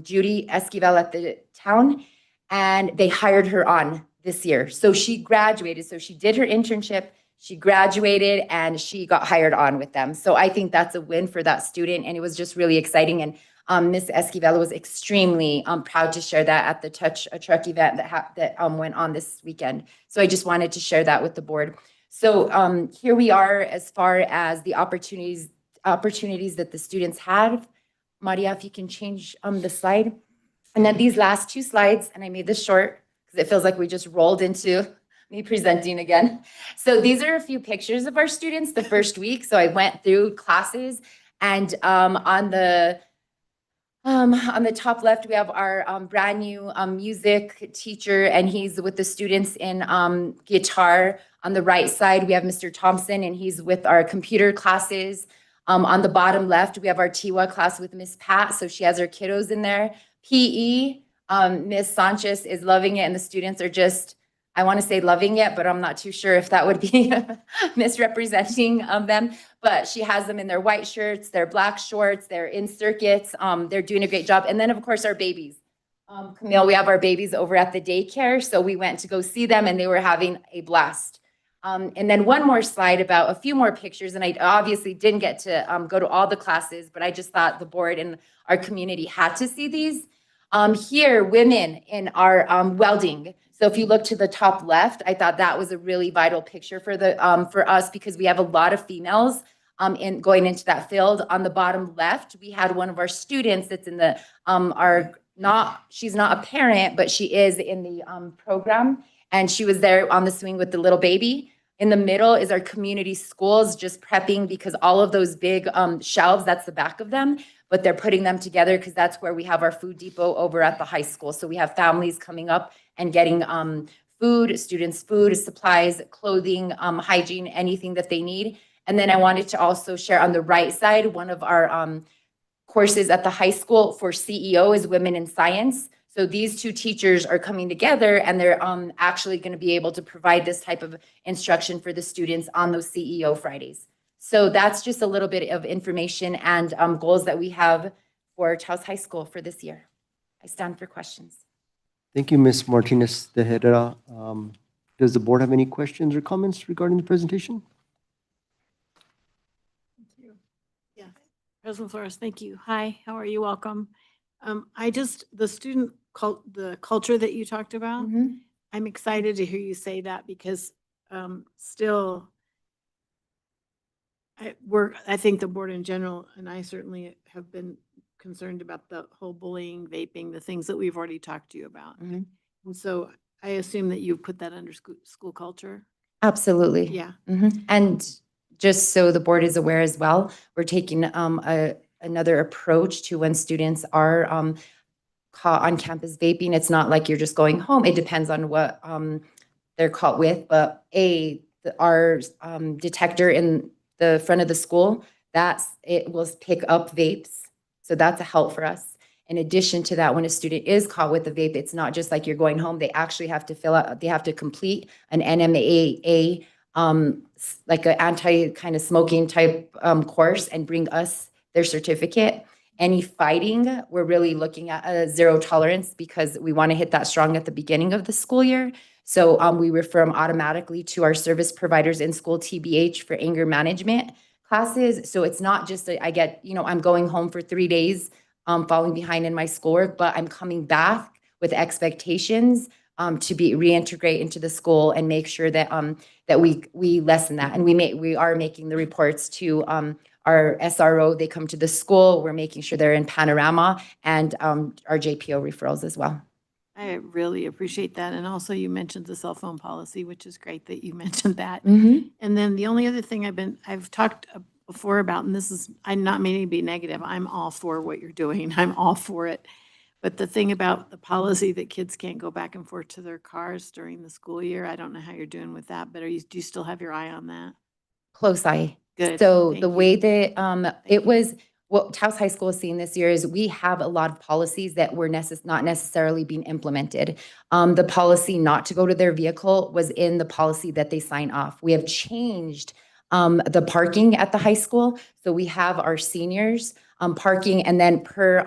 Judy Esquivel at the town, and they hired her on this year. So she graduated. So she did her internship, she graduated, and she got hired on with them. So I think that's a win for that student, and it was just really exciting. And Ms. Esquivel was extremely proud to share that at the Touch a Truck event that went on this weekend. So I just wanted to share that with the board. So here we are as far as the opportunities that the students had. Maria, if you can change the slide. And then these last 2 slides, and I made this short because it feels like we just rolled into me presenting again. So these are a few pictures of our students the first week. So I went through classes, and on the top left, we have our brand new music teacher, and he's with the students in guitar. On the right side, we have Mr. Thompson, and he's with our computer classes. On the bottom left, we have our TIWA class with Miss Pat, so she has her kiddos in there. PE, Miss Sanchez is loving it, and the students are just, I want to say loving it, but I'm not too sure if that would be misrepresenting them. But she has them in their white shirts, their black shorts, they're in circuits. They're doing a great job. And then, of course, our babies. Camille, we have our babies over at the daycare. So we went to go see them, and they were having a blast. And then one more slide about a few more pictures, and I obviously didn't get to go to all the classes, but I just thought the board and our community had to see these. Here, women in our welding. So if you look to the top left, I thought that was a really vital picture for for us because we have a lot of females going into that field. On the bottom left, we had one of our students that's in the she's not a parent, but she is in the program, and she was there on the swing with the little baby. In the middle is our community schools just prepping because all of those big shelves, that's the back of them, but they're putting them together because that's where we have our food depot over at the high school. So we have families coming up and getting food, students' food, supplies, clothing, hygiene, anything that they need. And then I wanted to also share on the right side, one of our courses at the high school for CEO is Women in Science. So these two teachers are coming together and they're actually going to be able to provide this type of instruction for the students on those CEO Fridays. So that's just a little bit of information and goals that we have for Taos High School for this year. I stand for questions. Thank you, Ms. Martinez Tejeda. Does the board have any questions or comments regarding the presentation? Thank you. Yeah, President Flores, thank you. Hi, how are you? Welcome. The culture that you talked about, I'm excited to hear you say that because still, I think the board in general, and I certainly have been concerned about the whole bullying, vaping, the things that we've already talked to you about. And so I assume that you put that under school culture. Absolutely. Yeah. And just so the board is aware as well, we're taking another approach to when students are caught on campus vaping. It's not like you're just going home. It depends on what they're caught with. But our detector in the front of the school, it will pick up vapes. So that's a help for us. In addition to that, when a student is caught with a vape, it's not just like you're going home. They actually have to complete an NMAA, like an anti kind of smoking type course and bring us their certificate. Any fighting, we're really looking at a zero tolerance because we want to hit that strong at the beginning of the school year. So we refer them automatically to our service providers in school, TBH, for anger management classes. So it's not just I'm going home for 3 days, falling behind in my schoolwork, but I'm coming back with expectations to reintegrate into the school and make sure that that we lessen that. And we are making the reports to our SRO. They come to the school. We're making sure they're in Panorama and our JPO referrals as well. I really appreciate that. And also you mentioned the cell phone policy, which is great that you mentioned that. Mm-hmm. And then the only other thing I've talked before about, and I'm not meaning to be negative. I'm all for what you're doing. I'm all for it. But the thing about the policy that kids can't go back and forth to their cars during the school year, I don't know how you're doing with that, but do you still have your eye on that? Close eye. Good. So Thank the you. way that it was, what Taos High School is seeing this year is we have a lot of policies that were not necessarily being implemented. The policy not to go to their vehicle was in the policy that they sign off. We have changed the parking at the high school. So we have our seniors parking, and then per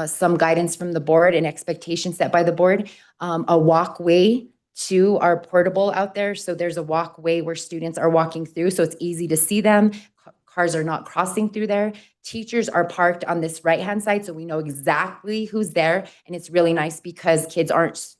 some guidance from the board and expectations set by the board, a walkway to our portable out there. So there's a walkway where students are walking through, so it's easy to see them. Cars are not crossing through there. Teachers are parked on this right-hand side, so we know exactly who's there. And it's really nice because kids aren't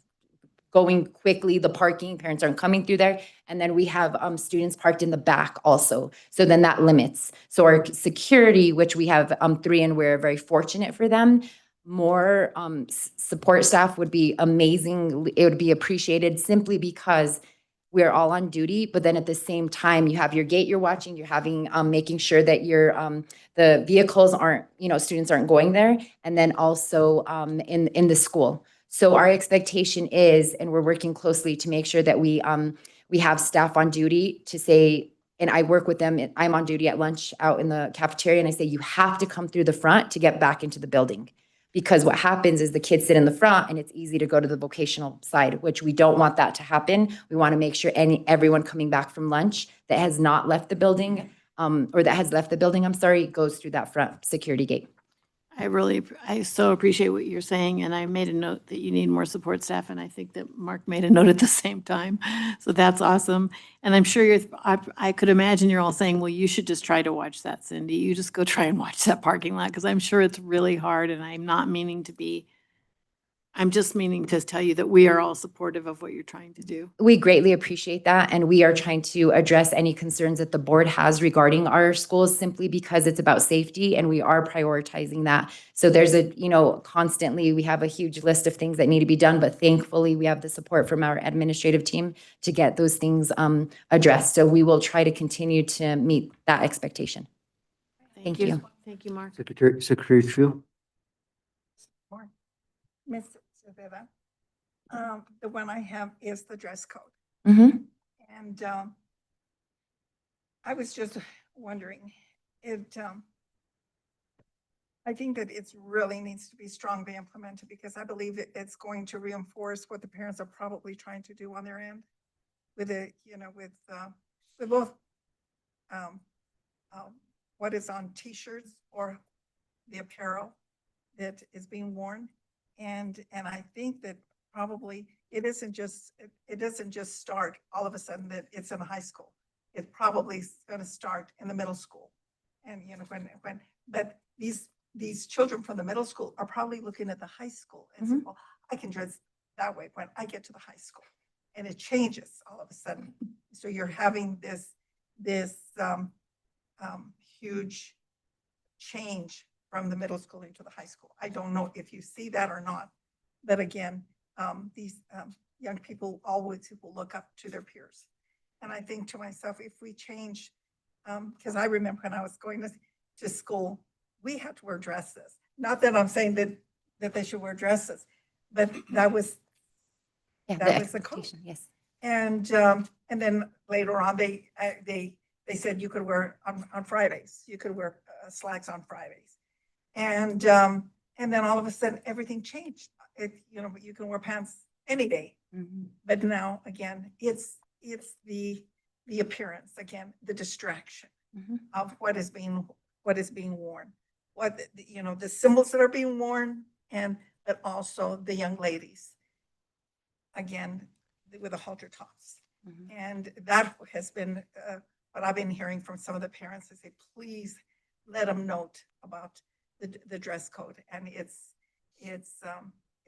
going quickly, the parking, parents aren't coming through there. And then we have students parked in the back also. So then that limits. So our security, which we have 3, and we're very fortunate for them, more support staff would be amazing. It would be appreciated simply because we're all on duty, but then at the same time, you have your gate you're watching, you're having, making sure that the vehicles aren't, students aren't going there. And then also in the school. So our expectation is, and we're working closely to make sure that we have staff on duty to say, and I work with them, I'm on duty at lunch out in the cafeteria, and I say, you have to come through the front to get back into the building. Because what happens is the kids sit in the front and it's easy to go to the vocational side, which we don't want that to happen. We want to make sure everyone coming back from lunch that has not left the building, or that has left the building, goes through that front security gate. I so appreciate what you're saying, and I made a note that you need more support staff, and I think that Mark made a note at the same time. So that's awesome. And I'm sure I could imagine you're all saying, well, you should just try to watch that, Cindy. You just go try and watch that parking lot, because I'm sure it's really hard, and I'm just meaning to tell you that we are all supportive of what you're trying to do. We greatly appreciate that, and we are trying to address any concerns that the board has regarding our schools simply because it's about safety, and we are prioritizing that. So there's constantly, we have a huge list of things that need to be done, but thankfully, we have the support from our administrative team to get those things addressed. So we will try to continue to meet that expectation. Thank you. Thank you, Mark. Secretary Trio? Ms. Zepeda, the one I have is the dress code. Mm-hmm. And I was just wondering, I think that it's really needs to be strongly implemented because I believe it's going to reinforce what the parents are probably trying to do on their end with with both what is on t-shirts or the apparel that is being worn. And I think that probably it doesn't just start all of a sudden that it's in high school. It probably is going to start in the middle school. And but these children from the middle school are probably looking at the high school and say, well, I can dress that way when I get to the high school. And it changes all of a sudden. So you're having this huge change from the middle school into the high school. I don't know if you see that or not, but again, these young people always will look up to their peers. And I think to myself, if we change, because I remember when I was going to school, we had to wear dresses. Not that I'm saying that they should wear dresses, but that was the code. Expectation, yes. And then later on, they said you could wear on Fridays. You could wear slacks on Fridays. And then all of a sudden everything changed. You can wear pants any day. Mm-hmm. But now again, it's the appearance again, the distraction Mhm. of what is being worn, the symbols that are being worn, but also the young ladies again with the halter tops. Mhm. And that has been what I've been hearing from some of the parents. They say, please let them note about the dress code, and it's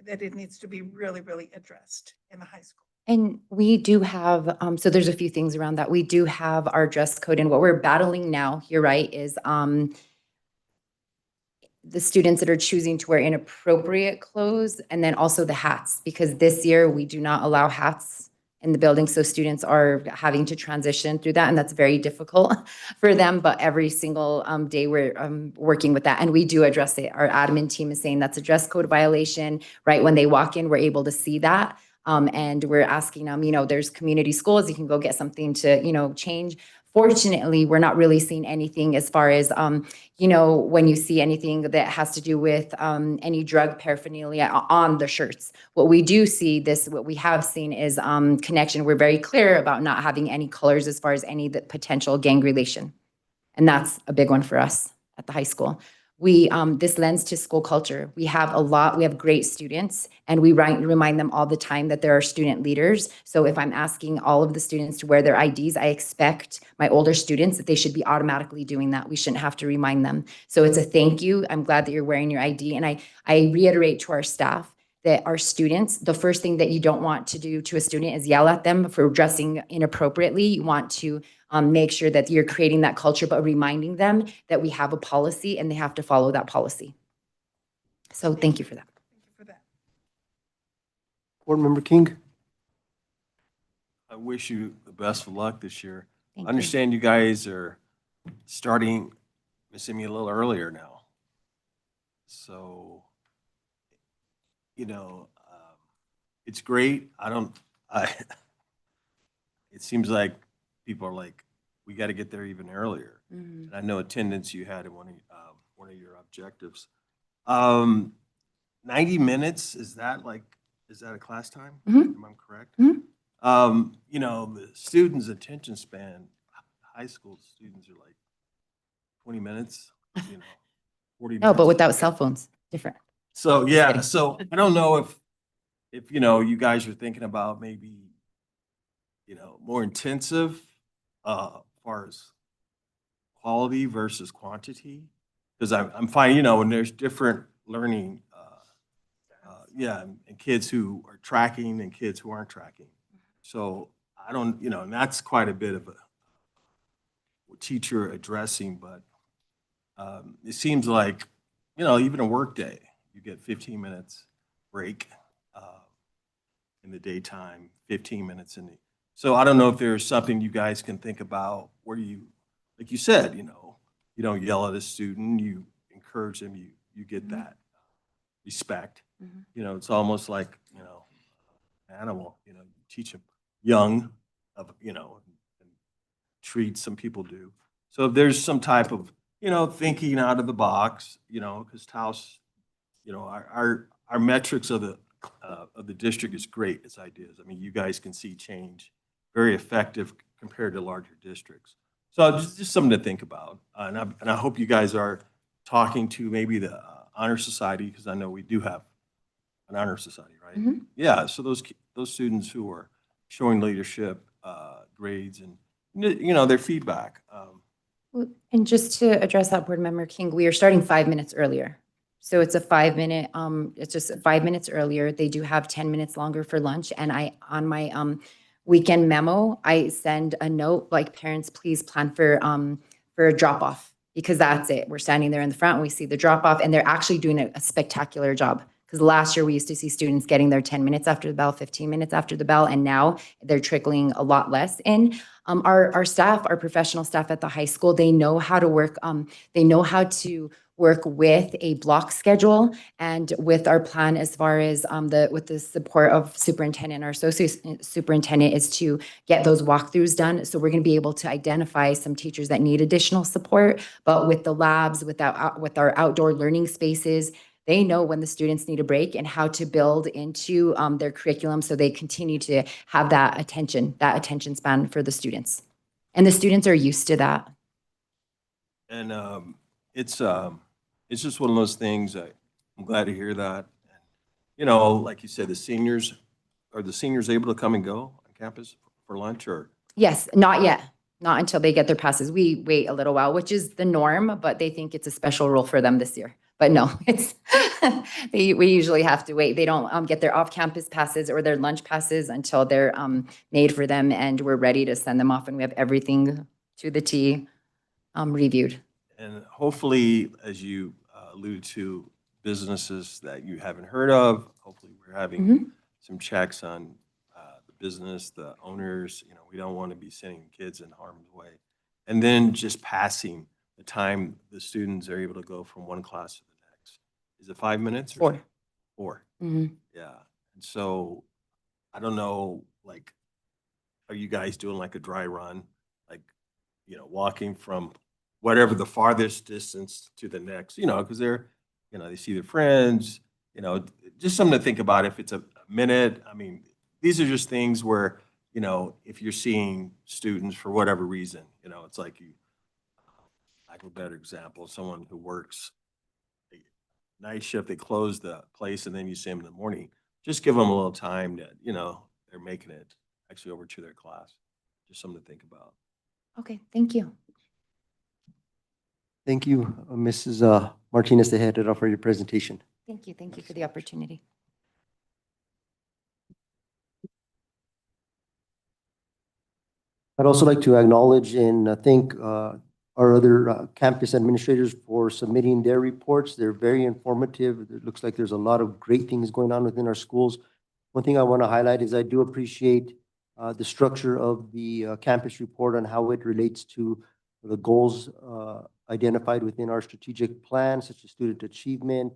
that it needs to be really, really addressed in the high school. And we do have, so there's a few things around that. We do have our dress code, and what we're battling now, you're right, is the students that are choosing to wear inappropriate clothes, and then also the hats, because this year we do not allow hats in the building, so students are having to transition through that, and that's very difficult for them, but every single day we're working with that, and we do address it. Our admin team is saying that's a dress code violation, right? When they walk in, we're able to see that, and we're asking them, there's community schools, you can go get something to, change. Fortunately, we're not really seeing anything as far as, when you see anything that has to do with any drug paraphernalia on the shirts. What we have seen is connection. We're very clear about not having any colors as far as any potential gang relation. And that's a big one for us at the high school. This lends to school culture. We have great students, and we remind them all the time that there are student leaders. So if I'm asking all of the students to wear their IDs, I expect my older students that they should be automatically doing that. We shouldn't have to remind them. So it's a thank you. I'm glad that you're wearing your ID. And I reiterate to our staff that our students, the first thing that you don't want to do to a student is yell at them for dressing inappropriately. You want to make sure that you're creating that culture, but reminding them that we have a policy and they have to follow that policy. So thank you for that. Thank you for that. Board Member King? I wish you the best of luck this year. Thank I understand you guys are starting Miss Emmy a little earlier now. So, it's great. It seems like people are like, we got to get there even earlier. Mhm. And I know attendance you had in one of your objectives. 90 minutes, is that a class time? Mhm. Am I correct? Mhm. The students' attention span, high school students are like 20 minutes, 40 No, but minutes. without cell phones, different. So, yeah, kidding. so I don't know if, you know, you guys are thinking about maybe, you know, more intensive, as far as quality versus quantity. Because I'm finding, you know, when there's different learning, yeah, and kids who are tracking and kids who aren't tracking. So I don't, you know, and that's quite a bit of a teacher addressing, but it seems like, you know, even a work day, you get 15 minutes break in the daytime, 15 minutes in the, so I don't know if there's something you guys can think about where you, like you said, you know, you don't yell at a student, you encourage them, you get that respect. Mhm. You know, it's almost like, you know, an animal, you know, you teach them young of, you know, and treat, some people do. So if there's some type of, you know, thinking out of the box, you know, because Taos, you know, our metrics of the district is great as ideas. I mean, you guys can see change, very effective compared to larger districts. So just something to think about. And I hope you guys are talking to maybe the Honor Society, because I know we do have an Honor Society, right? Mhm. Yeah, so those students who are showing leadership, grades and, you know, their feedback. Well, and just to address that, Board Member King, we are starting 5 minutes earlier. So it's a 5 minute, it's just 5 minutes earlier. They do have 10 minutes longer for lunch. And on my weekend memo, I send a note like, parents, please plan for a drop off, because that's it. We're standing there in the front and we see the drop off, and they're actually doing a spectacular job. Because last year we used to see students getting there 10 minutes after the bell, 15 minutes after the bell, and now they're trickling a lot less in. Our staff, our professional staff at the high school, they know how to work. They know how to work with a block schedule and with our plan as far as with the support of superintendent, our associate superintendent, is to get those walkthroughs done. So we're going to be able to identify some teachers that need additional support, but with the labs, with our outdoor learning spaces, they know when the students need a break and how to build into their curriculum so they continue to have that attention span for the students. And the students are used to that. And it's just one of those things. I'm glad to hear that. You know, like you said, are the seniors able to come and go on campus for lunch, or? Yes, not yet. Not until they get their passes. We wait a little while, which is the norm, but they think it's a special rule for them this year. But no, it's, we usually have to wait. They don't get their off-campus passes or their lunch passes until they're made for them, and we're ready to send them off, and we have everything to the T reviewed. And hopefully, as you alluded to, businesses that you haven't heard of, hopefully we're having some checks on the business, the owners. You know, we don't want to be sending kids in harm's way. And then just passing the time the students are able to go from one class to the next. Is it 5 minutes? Or 4. 4. Mhm. Yeah. And so I don't know, like, are you guys doing like a dry run? Like, you know, walking from whatever the farthest distance to the next, you know, because they're, you know, they see their friends, you know, just something to think about. If it's a minute, I mean, these are just things where, you know, if you're seeing students for whatever reason, you know, it's like like a better example, someone who works a night shift, they close the place and then you see them in the morning. Just give them a little time that, you know, they're making it actually over to their class. Just something to think about. Okay, thank you. Thank you, Mrs. Martinez, to head it off for your presentation. Thank you for the opportunity. I'd also like to acknowledge and thank our other campus administrators for submitting their reports. They're very informative. It looks like there's a lot of great things going on within our schools. One thing I want to highlight is I do appreciate the structure of the campus report on how it relates to the goals identified within our strategic plan, such as student achievement,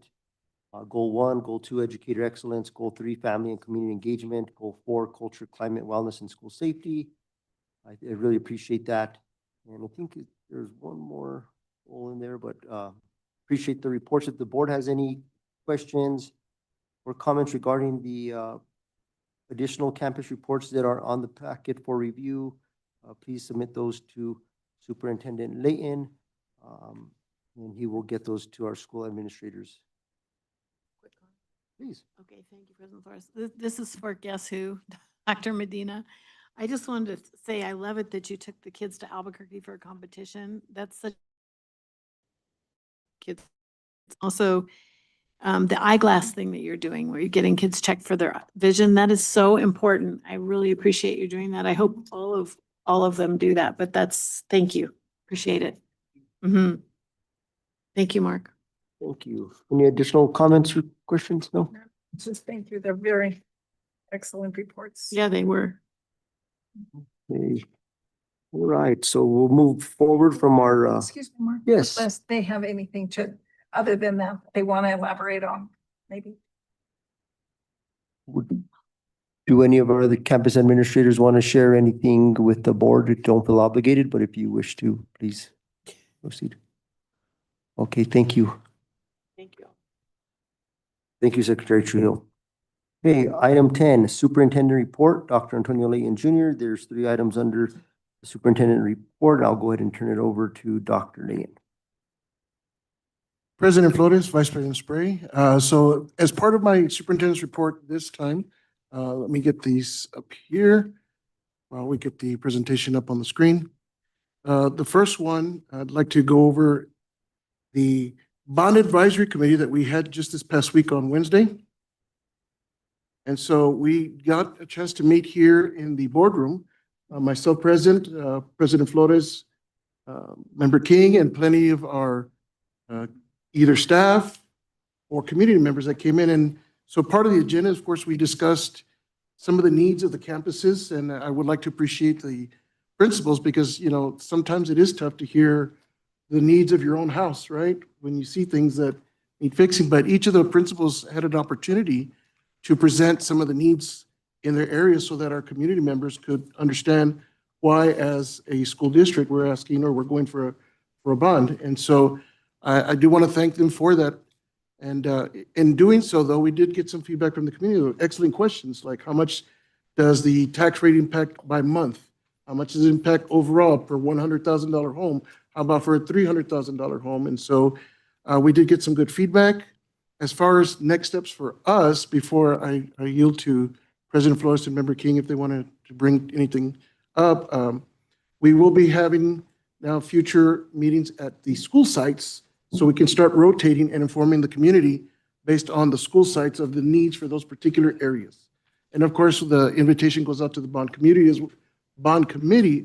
Goal 1, Goal 2, educator excellence, Goal 3, family and community engagement, Goal 4, culture, climate, wellness, and school safety. I really appreciate that. And I think there's one more goal in there, but appreciate the reports. If the board has any questions or comments regarding the additional campus reports that are on the packet for review, please submit those to Superintendent Layton. and he will get those to our school administrators. Please. Okay, thank you, President Flores. This is for guess who, Dr. Medina. I just wanted to say, I love it that you took the kids to Albuquerque for a competition. That's such kids. Also, the eyeglass thing that you're doing, where you're getting kids checked for their vision, that is so important. I really appreciate you doing that. I hope all of them do that, but thank you. Appreciate it. Thank you, Mark. Thank you. Any additional comments or questions? No? Just thank you. They're very excellent reports. Yeah, they were. Okay. All right, so we'll move forward from our, Excuse me, Mark. yes. Unless they have anything other than that, they want to elaborate on, maybe. Do any of our other campus administrators want to share anything with the board? Don't feel obligated, but if you wish to, please proceed. Okay, thank you. Thank you. Thank you, Secretary Trujillo. Okay, item 10, Superintendent Report, Dr. Antonio Layton Jr. There's 3 items under the Superintendent Report. I'll go ahead and turn it over to Dr. Layton. President Flores, Vice President Spray. So as part of my superintendent's report this time, let me get these up here while we get the presentation up on the screen. The first one, I'd like to go over the Bond Advisory Committee that we had just this past week on Wednesday. And so we got a chance to meet here in the boardroom, myself present, President Flores, Member King, and plenty of our either staff or community members that came in. And so part of the agenda, of course, we discussed some of the needs of the campuses, and I would like to appreciate the principals because, you know, sometimes it is tough to hear the needs of your own house, right? When you see things that need fixing, but each of the principals had an opportunity to present some of the needs in their area so that our community members could understand why, as a school district, we're asking or we're going for a bond. And so I do want to thank them for that. And in doing so, though, we did get some feedback from the community. Excellent questions, like how much does the tax rate impact by month? How much does it impact overall per $100,000 home? How about for a $300,000 home? And so we did get some good feedback. As far as next steps for us, before I yield to President Flores and Member King, if they wanted to bring anything up, we will be having now future meetings at the school sites so we can start rotating and informing the community based on the school sites of the needs for those particular areas. And of course, the invitation goes out to the bond committee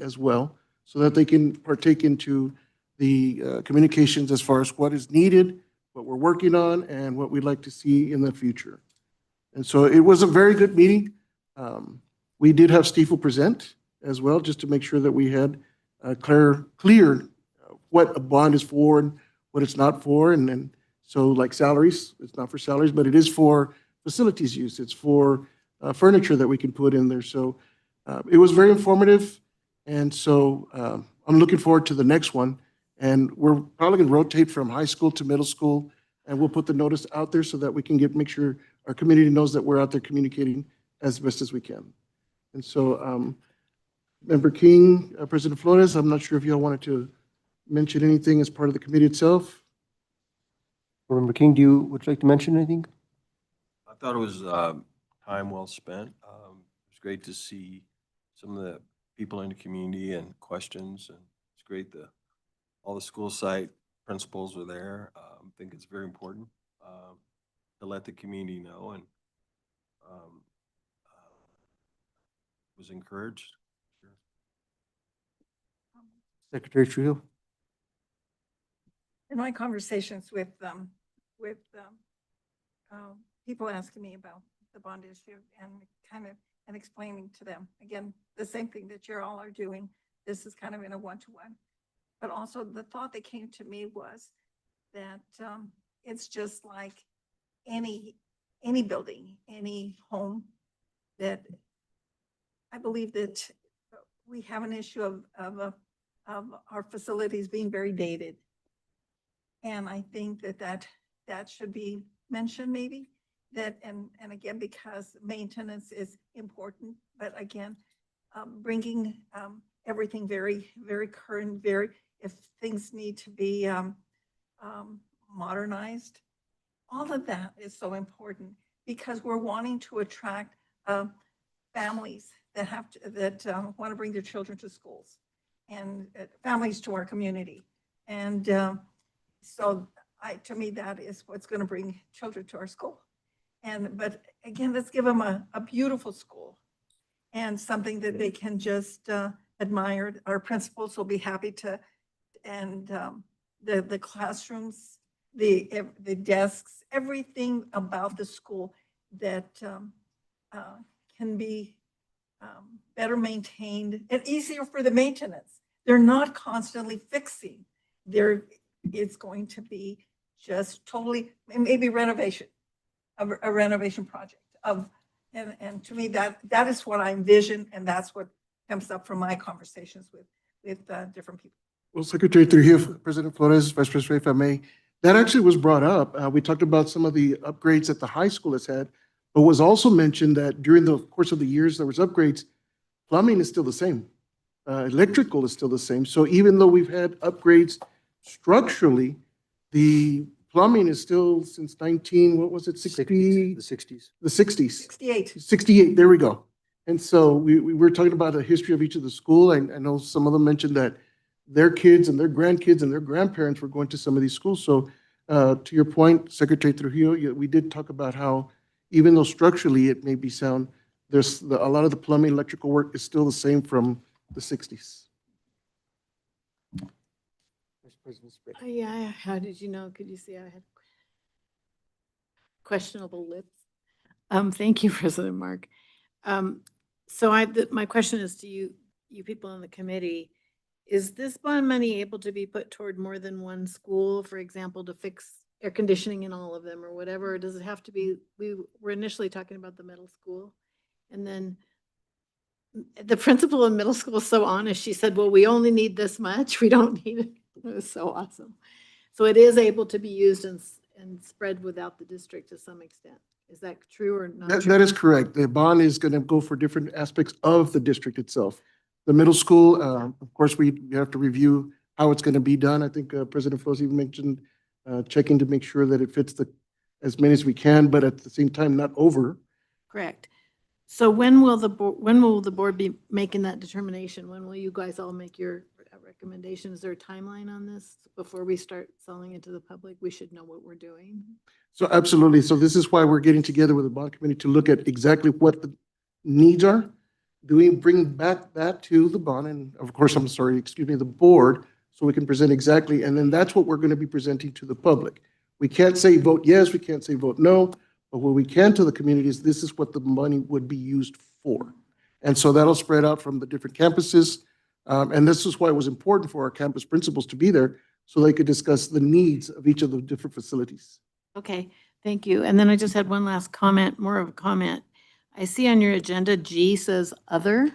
as well, so that they can partake into the communications as far as what is needed, what we're working on, and what we'd like to see in the future. And so it was a very good meeting. We did have Stiefel present as well, just to make sure that we had clear what a bond is for and what it's not for. And then, so like salaries, it's not for salaries, but it is for facilities use. It's for furniture that we can put in there. So it was very informative. And so I'm looking forward to the next one. And we're probably going to rotate from high school to middle school. And we'll put the notice out there so that we can make sure our community knows that we're out there communicating as best as we can. And so Member King, President Flores, I'm not sure if y'all wanted to mention anything as part of the committee itself. Member King, would you like to mention anything? I thought it was time well spent. It's great to see some of the people in the community and questions, and it's great that all the school site principals are there. I think it's very important to let the community know, and was encouraged. Secretary Trujillo? In my conversations with people asking me about the bond issue and explaining to them, again, the same thing that you all are doing. This is kind of in a one-to-one. But also the thought that came to me was that it's just like any building, any home, that I believe that we have an issue of our facilities being very dated. And I think that should be mentioned, maybe, that, and again, because maintenance is important, but again, bringing everything very, very current, if things need to be modernized. All of that is so important because we're wanting to attract families that want to bring their children to schools and families to our community. And so to me, that is what's going to bring children to our school. But again, let's give them a beautiful school and something that they can just admire. Our principals will be happy to, and the classrooms, the desks, everything about the school that can be better maintained and easier for the maintenance. They're not constantly fixing. It's going to be just totally, maybe renovation, a renovation project and to me that is what I envision, and that's what comes up from my conversations with different people. Well, Secretary Trujillo, President Flores, Vice President, if I may, that actually was brought up. We talked about some of the upgrades that the high school has had, but was also mentioned that during the course of the years, there was upgrades. Plumbing is still the same. Electrical is still the same. So even though we've had upgrades structurally, the plumbing is still since what was it, 60? The 60s. The 60s. 68. 68, there we go. And so we were talking about the history of each of the school. I know some of them mentioned that their kids and their grandkids and their grandparents were going to some of these schools. So to your point, Secretary Trujillo, we did talk about how even though structurally it may be sound, there's a lot of the plumbing, electrical work is still the same from the 60s. Vice President Spray. Yeah, how did you know? Could you see I had questionable lips? Thank you, President Mark. So my question is to you people in the committee, is this bond money able to be put toward more than one school, for example, to fix air conditioning in all of them or whatever? Or does it have to be, we were initially talking about the middle school, and then the principal in middle school was so honest. She said, well, we only need this much. We don't need it. It was so awesome. So it is able to be used and spread without the district to some extent. Is that true or not true? That is correct. The bond is going to go for different aspects of the district itself. The middle school, of course, we have to review how it's going to be done. I think President Flores even mentioned checking to make sure that it fits as many as we can, but at the same time, not over. Correct. So when will the board be making that determination? When will you guys all make your recommendations? Is there a timeline on this before we start selling it to the public? We should know what we're doing. So absolutely. So this is why we're getting together with the bond committee to look at exactly what the needs are. Do we bring back that to the bond? And of course, the board, so we can present exactly. And then that's what we're going to be presenting to the public. We can't say vote yes, we can't say vote no, but what we can to the community is this is what the money would be used for. And so that'll spread out from the different campuses. And this is why it was important for our campus principals to be there so they could discuss the needs of each of the different facilities. Okay, thank you. And then I just had one last comment, more of a comment. I see on your agenda, G says other.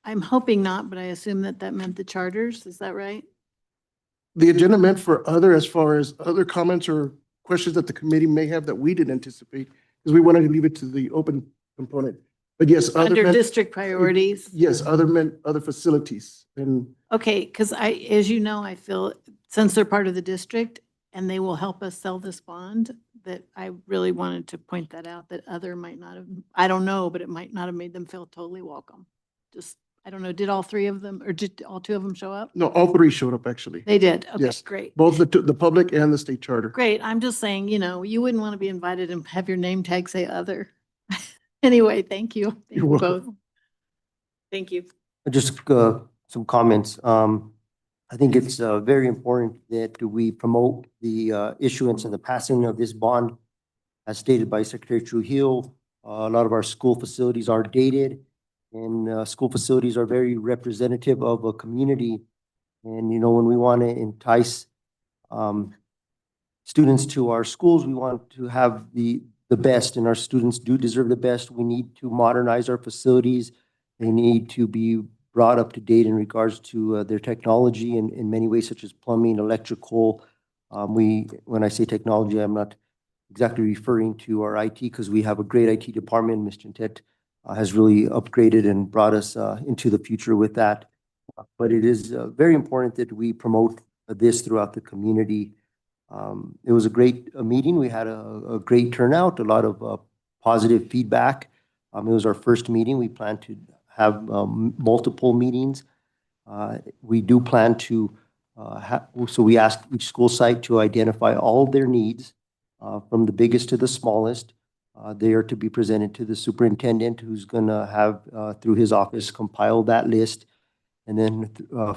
I'm hoping not, but I assume that meant the charters. Is that right? The agenda meant for other, as far as other comments or questions that the committee may have that we didn't anticipate, because we wanted to leave it to the open component. But yes, other Under meant, district priorities. yes, other meant other facilities. And Okay, because as you know, I feel since they're part of the district and they will help us sell this bond, that I really wanted to point that out, that other might not have, I don't know, but it might not have made them feel totally welcome. Just, I don't know, did all three of them, or did all two of them show up? no, all three showed up actually. They did? Okay, Yes. great. Both the public and the state charter. Great, I'm just saying, you wouldn't want to be invited and have your name tag say other. Anyway, thank you. Thank You're you welcome. both. Thank you. Just some comments. I think it's very important that we promote the issuance and the passing of this bond. As stated by Secretary Trujillo, a lot of our school facilities are dated, and school facilities are very representative of a community. And, when we want to entice students to our schools, we want to have the best, and our students do deserve the best. We need to modernize our facilities. They need to be brought up to date in regards to their technology in many ways, such as plumbing, electrical. When I say technology, I'm not exactly referring to our IT, because we have a great IT department. Mr. Tet has really upgraded and brought us into the future with that. But it is very important that we promote this throughout the community. It was a great meeting. We had a great turnout, a lot of positive feedback. It was our first meeting. We plan to have multiple meetings. We do plan to so we asked each school site to identify all of their needs, from the biggest to the smallest. They are to be presented to the superintendent, who's going to have, through his office, compile that list. And then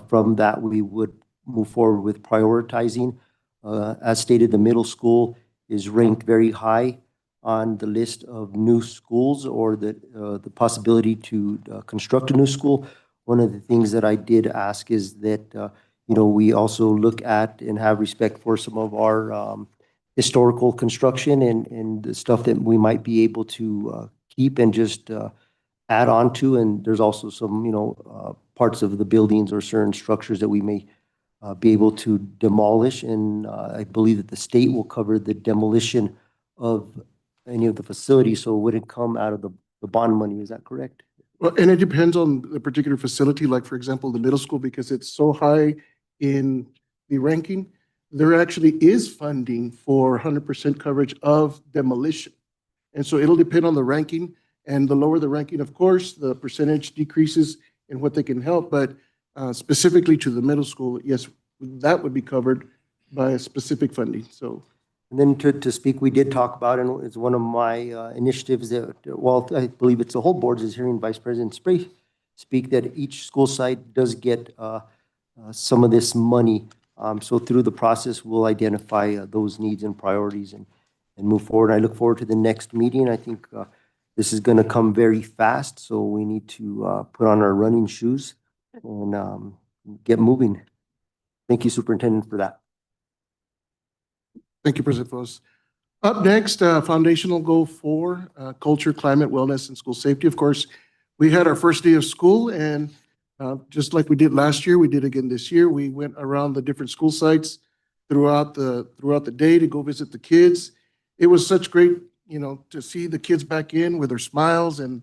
from that, we would move forward with prioritizing. As stated, the middle school is ranked very high on the list of new schools, or the possibility to construct a new school. One of the things that I did ask is that we also look at and have respect for some of our historical construction and the stuff that we might be able to keep and just add on to. And there's also some, parts of the buildings or certain structures that we may be able to demolish. And I believe that the state will cover the demolition of any of the facilities, so it wouldn't come out of the bond money. Is that correct? Well, and it depends on the particular facility, like for example, the middle school, because it's so high in the ranking, there actually is funding for 100% coverage of demolition. And so it'll depend on the ranking, and the lower the ranking, of course, the percentage decreases in what they can help. But specifically to the middle school, yes, that would be covered by a specific funding. So. And then to speak, we did talk about, and it's one of my initiatives that, well, I believe it's the whole board, is hearing Vice President Spray speak, that each school site does get some of this money. So through the process, we'll identify those needs and priorities and move forward. I look forward to the next meeting. I think this is going to come very fast, so we need to put on our running shoes and get moving. Thank you, Superintendent, for that. Thank you, President Flores. Up next, foundational goal 4, culture, climate, wellness, and school safety. Of course, we had our first day of school, and just like we did last year, we did again this year. We went around the different school sites throughout the day to go visit the kids. It was such great, to see the kids back in with their smiles and,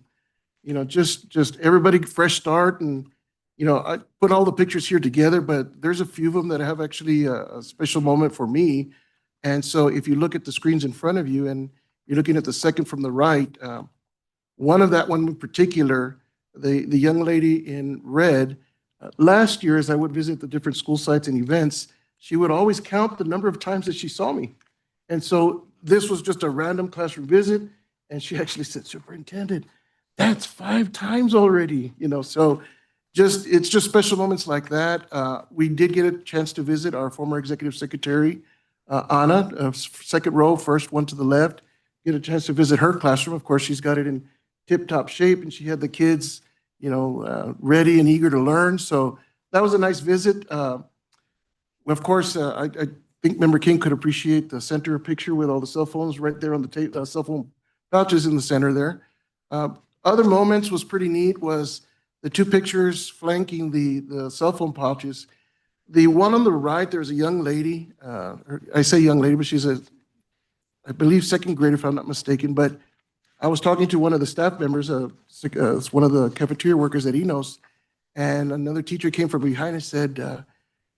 just everybody fresh start. And, I put all the pictures here together, but there's a few of them that have actually a special moment for me. And so if you look at the screens in front of you and you're looking at the second from the right, one in particular, the young lady in red, last year, as I would visit the different school sites and events, she would always count the number of times that she saw me. And so this was just a random classroom visit. And she actually said, Superintendent, that's 5 times already, so it's just special moments like that. We did get a chance to visit our former executive secretary, Anna, second row, first one to the left, get a chance to visit her classroom. Of course, she's got it in tip-top shape, and she had the kids, ready and eager to learn. So that was a nice visit. Of course, I think Member King could appreciate the center picture with all the cell phones right there on the cell phone pouches in the center there. Other moments was pretty neat was the 2 pictures flanking the cell phone pouches. The one on the right, there's a young lady. I say young lady, but she's I believe, second grader, if I'm not mistaken. But I was talking to one of the staff members, one of the cafeteria workers at Enos, and another teacher came from behind and said,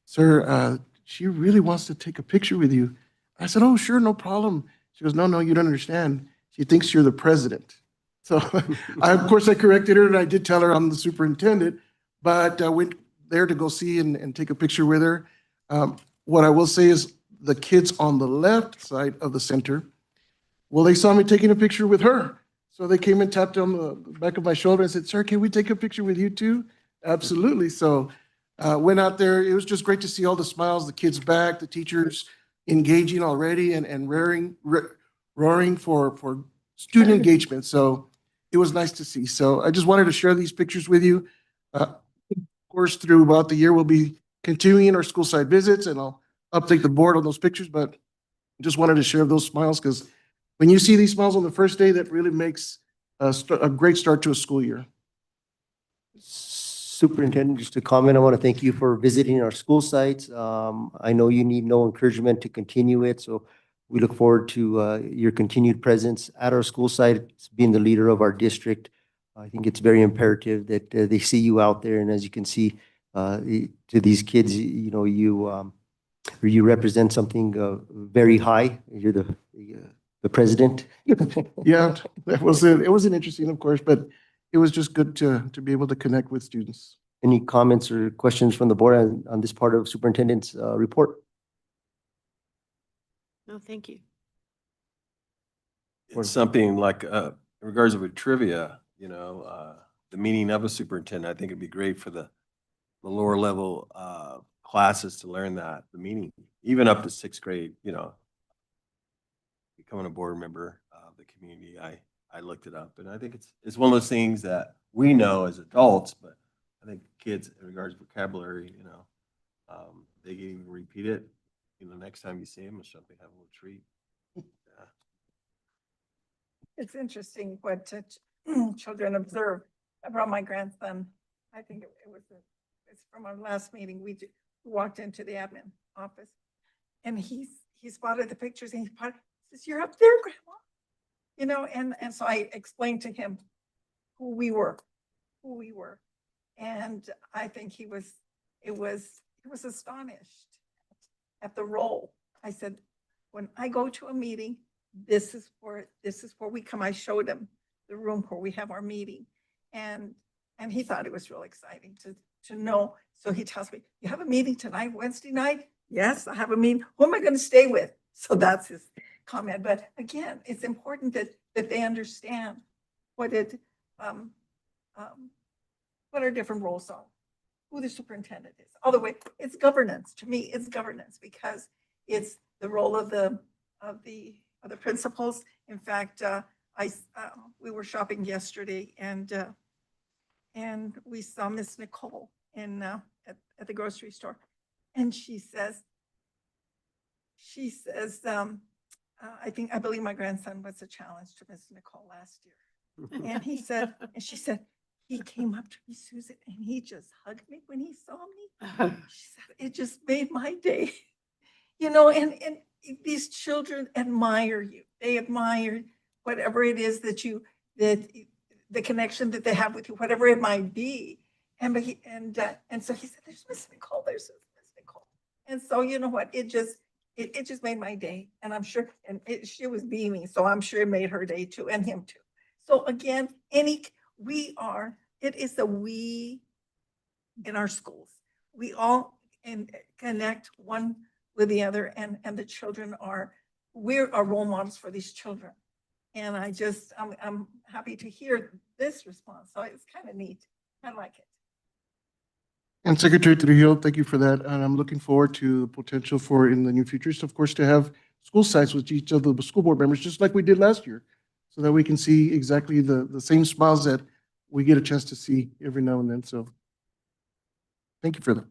Sir, she really wants to take a picture with you. I said, oh, sure, no problem. She goes, no, you don't understand. She thinks you're the president. So, of course, I corrected her, and I did tell her I'm the superintendent, but I went there to go see and take a picture with her. What I will say is the kids on the left side of the center, well, they saw me taking a picture with her. So they came and tapped on the back of my shoulder and said, sir, can we take a picture with you too? Absolutely. So went out there. It was just great to see all the smiles, the kids back, the teachers engaging already and roaring for student engagement. So it was nice to see. So I just wanted to share these pictures with you. Of course, throughout the year, we'll be continuing our school site visits, and I'll update the board on those pictures, but just wanted to share those smiles, because when you see these smiles on the first day, that really makes a great start to a school year. Superintendent, just a comment. I want to thank you for visiting our school sites. I know you need no encouragement to continue it, so we look forward to your continued presence at our school sites, being the leader of our district. I think it's very imperative that they see you out there, and as you can see, to these kids, you or you represent something very high. You're the president. Yeah, that was it. It wasn't interesting, of course, but it was just good to be able to connect with students. Any comments or questions from the board on this part of superintendent's report? No, thank you. It's something like, in regards to trivia, the meaning of a superintendent, I think it'd be great for the lower level classes to learn that, the meaning, even up to sixth grade, becoming a board member of the community. I looked it up, and I think it's one of those things that we know as adults, but I think kids, in regards to vocabulary, they can even repeat it. Next time you see them or something, have a little treat. Yeah. It's interesting what children observe. I brought my grandson. I think it's from our last meeting. We walked into the admin office, and he spotted the pictures, and he says, "You're up there, Grandma." And so I explained to him who we were. And I think he was astonished at the role. I said, when I go to a meeting, this is where we come. I showed him the room where we have our meeting. And he thought it was real exciting to know. So he tells me, "You have a meeting tonight, Wednesday night?" "Yes, I have a meeting." "Who am I going to stay with?" So that's his comment. But again, it's important that they understand what our different roles are, who the superintendent is. All the way, it's governance. To me, it's governance because it's the role of the principals. In fact, we were shopping yesterday, and we saw Miss Nicole at the grocery store, and she says, I believe my grandson was a challenge to Miss Nicole last year. And she said, he came up to me, Susan, and he just hugged me when he saw me. She said, it just made my day. And these children admire you. They admire whatever it is that the connection that they have with you, whatever it might be. And so he said, "There's Miss Nicole, there's Miss Nicole." And so you know what? It just made my day. And I'm sure, and she was beaming, so I'm sure it made her day too, and him too. So again, it is the we in our schools. We all connect one with the other, and the children we're our role models for these children. And I'm happy to hear this response. So it's kind of neat. I like it. And Secretary Trujillo, thank you for that. And I'm looking forward to the potential for in the near future, of course, to have school sites with each of the school board members, just like we did last year, so that we can see exactly the same smiles that we get a chance to see every now and then. So thank you for that.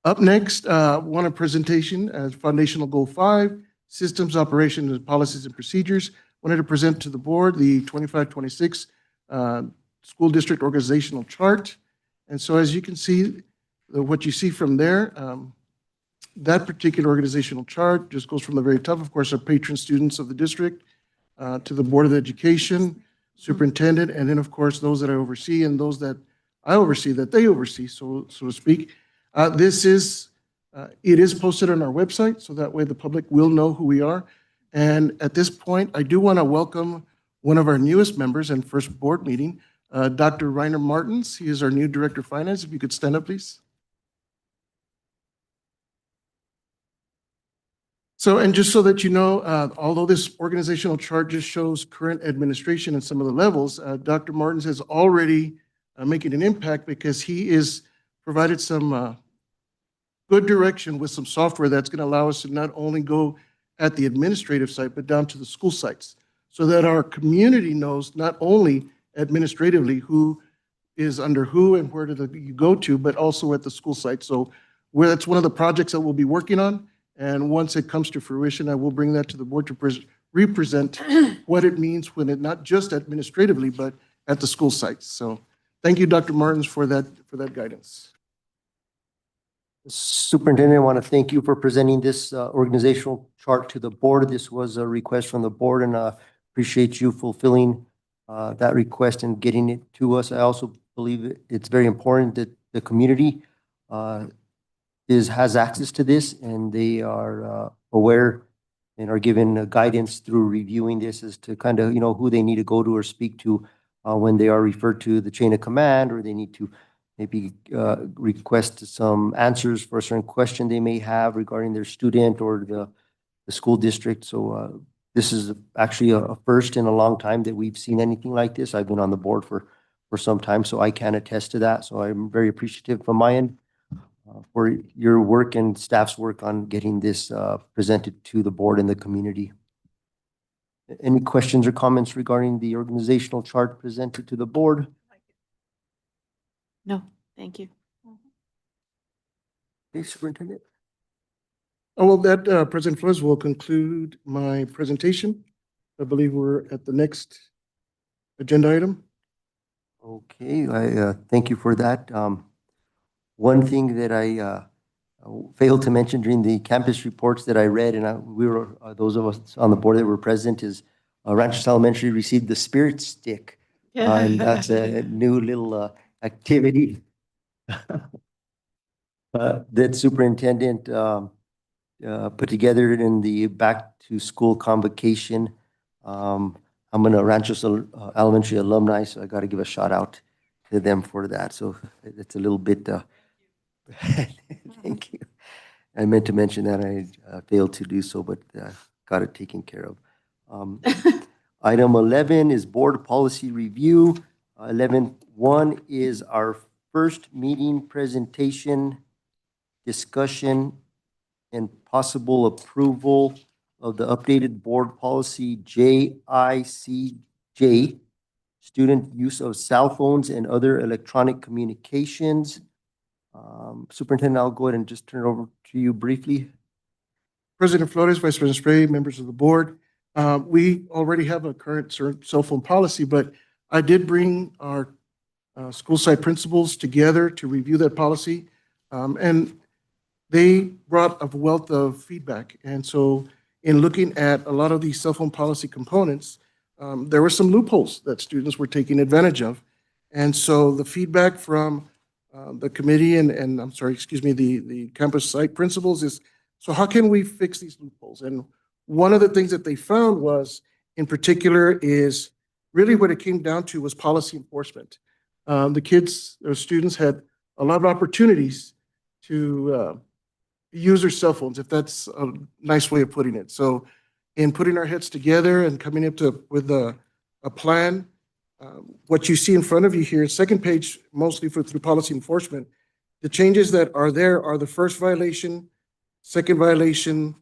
Up next, want a presentation as Foundational Goal 5, Systems, Operations, and Policies and Procedures. Wanted to present to the board the 25-26 school district organizational chart. And so as you can see, what you see from there, that particular organizational chart just goes from the very top, of course, our patron students of the district, to the Board of Education, superintendent, and then, of course, those that I oversee and those that I oversee, that they oversee, so to speak. It is posted on our website, so that way the public will know who we are. And at this point, I do want to welcome one of our newest members and first board meeting, Dr. Reiner Martins. He is our new Director of Finance. If you could stand up, please. So, and just so that you know, although this organizational chart just shows current administration and some of the levels, Dr. Martins is already making an impact because he is provided some good direction with some software that's going to allow us to not only go at the administrative site, but down to the school sites, so that our community knows not only administratively who is under who and where you go to, but also at the school site. So that's one of the projects that we'll be working on. And once it comes to fruition, I will bring that to the board to represent what it means when it not just administratively, but at the school sites. So thank you, Dr. Martins, for that guidance. Superintendent, I want to thank you for presenting this organizational chart to the board. This was a request from the board, and appreciate you fulfilling that request and getting it to us. I also believe it's very important that the community has access to this, and they are aware and are given guidance through reviewing this as to kind of, who they need to go to or speak to when they are referred to the chain of command, or they need to maybe request some answers for a certain question they may have regarding their student or the school district. So this is actually a first in a long time that we've seen anything like this. I've been on the board for some time, so I can attest to that. So I'm very appreciative from my end for your work and staff's work on getting this presented to the board and the community. Any questions or comments regarding the organizational chart presented to the board? No, thank you. Okay, Superintendent. Oh, well, that, President Flores, will conclude my presentation. I believe we're at the next agenda item. Okay, I thank you for that. One thing that I failed to mention during the campus reports that I read, and we were, those of us on the board that were present, is Rancho Elementary received the Spirit Stick. And that's a new little activity that superintendent put together in the back to school convocation. I'm a Rancho Elementary alumni, so I got to give a shout out to them for that. So it's a little bit, thank you. I meant to mention that I failed to do so, but got it taken care of. Item 11 is board policy review. 11.1 is our first meeting presentation, discussion, and possible approval of the updated board policy JICJ, student use of cell phones and other electronic communications. Superintendent, I'll go ahead and just turn it over to you briefly. President Flores, Vice President Spray, members of the board, we already have a current cell phone policy, but I did bring our school site principals together to review that policy. And they brought a wealth of feedback. And so in looking at a lot of these cell phone policy components, there were some loopholes that students were taking advantage of. And so the feedback from the committee and I'm sorry, excuse me, the campus site principals is, so how can we fix these loopholes? And one of the things that they found was, in particular, is really what it came down to was policy enforcement. The kids or students had a lot of opportunities to use their cell phones, if that's a nice way of putting it. So in putting our heads together and coming up with a plan, what you see in front of you here, second page, mostly through policy enforcement, the changes that are there are the first violation, second violation,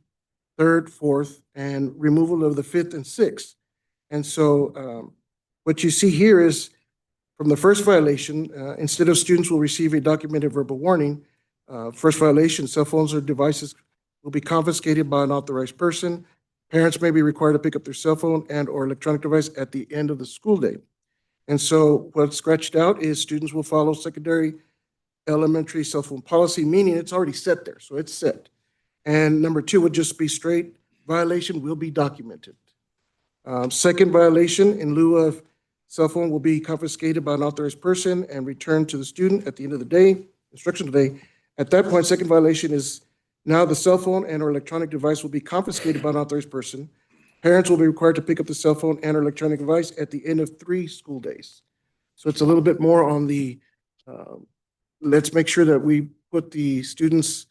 third, fourth, and removal of the fifth and sixth. And so what you see here is from the first violation, instead of students will receive a documented verbal warning, first violation, cell phones or devices will be confiscated by an authorized person. Parents may be required to pick up their cell phone and or electronic device at the end of the school day. And so what's scratched out is students will follow secondary elementary cell phone policy, meaning it's already set there, so it's set. And number two would just be straight violation will be documented. Second violation, in lieu of cell phone, will be confiscated by an authorized person and returned to the student at the end of the day, instructional day. At that point, second violation is now the cell phone and or electronic device will be confiscated by an authorized person. Parents will be required to pick up the cell phone and or electronic device at the end of 3 school days. So it's a little bit more on the, let's make sure that we put the students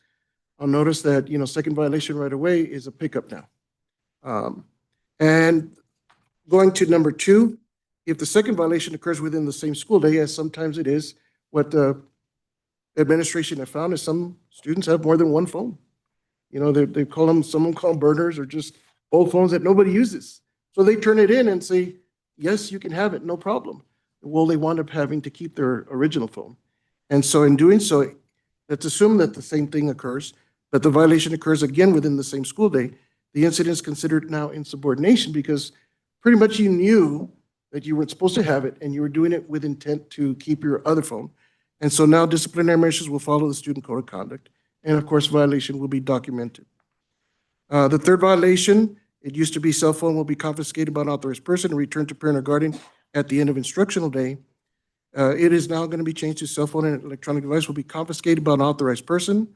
on notice that, second violation right away is a pickup now. And going to number 2, if the second violation occurs within the same school day, as sometimes it is, what the administration have found is some students have more than one phone. They call them, someone call them burners or just old phones that nobody uses. So they turn it in and say, yes, you can have it, no problem. Well, they wind up having to keep their original phone. And so in doing so, let's assume that the same thing occurs, that the violation occurs again within the same school day. The incident is considered now insubordination because pretty much you knew that you weren't supposed to have it and you were doing it with intent to keep your other phone. And so now disciplinary measures will follow the student code of conduct. And of course, violation will be documented. The third violation, it used to be cell phone will be confiscated by an authorized person and returned to parent or guardian at the end of instructional day. It is now going to be changed to cell phone and electronic device will be confiscated by an authorized person.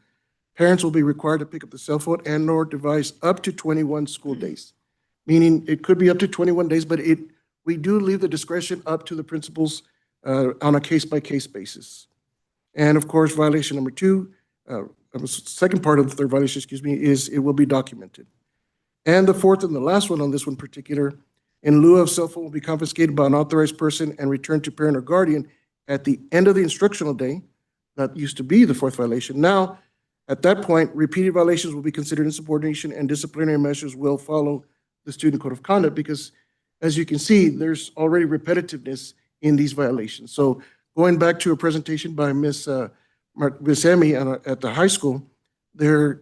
Parents will be required to pick up the cell phone and/or device up to 21 school days, meaning it could be up to 21 days, but we do leave the discretion up to the principals on a case-by-case basis. And of course, violation number two, second part of the third violation, excuse me, is it will be documented. And the fourth and the last one on this one particular, in lieu of cell phone will be confiscated by an authorized person and returned to parent or guardian at the end of the instructional day. That used to be the fourth violation. Now, at that point, repeated violations will be considered insubordination and disciplinary measures will follow the student code of conduct because, as you can see, there's already repetitiveness in these violations. So going back to a presentation by Ms. Emmy at the high school, they're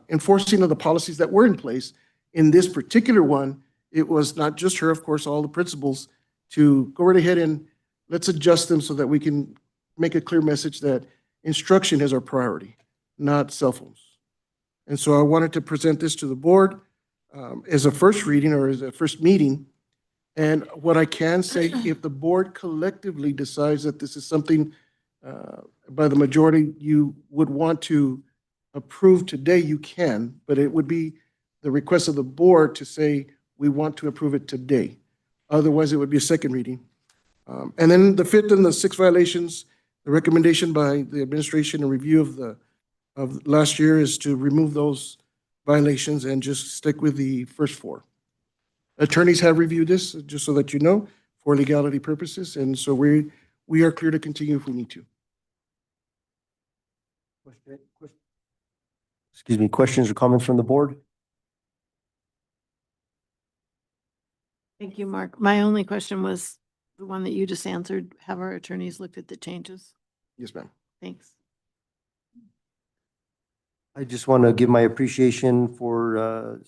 enforcing of the policies that were in place. In this particular one, it was not just her, of course, all the principals to go right ahead and let's adjust them so that we can make a clear message that instruction is our priority, not cell phones. And so I wanted to present this to the board as a first reading or as a first meeting. And what I can say, if the board collectively decides that this is something by the majority you would want to approve today, you can, but it would be the request of the board to say we want to approve it today. Otherwise, it would be a second reading. And then the fifth and the sixth violations, the recommendation by the administration and review of last year is to remove those violations and just stick with the first four. Attorneys have reviewed this, just so that you know, for legality purposes, and so we are clear to continue if we need to. Excuse me, questions or comments from the board? Thank you, Mark. My only question was the one that you just answered. Have our attorneys looked at the changes? Yes, ma'am. Thanks. I just want to give my appreciation for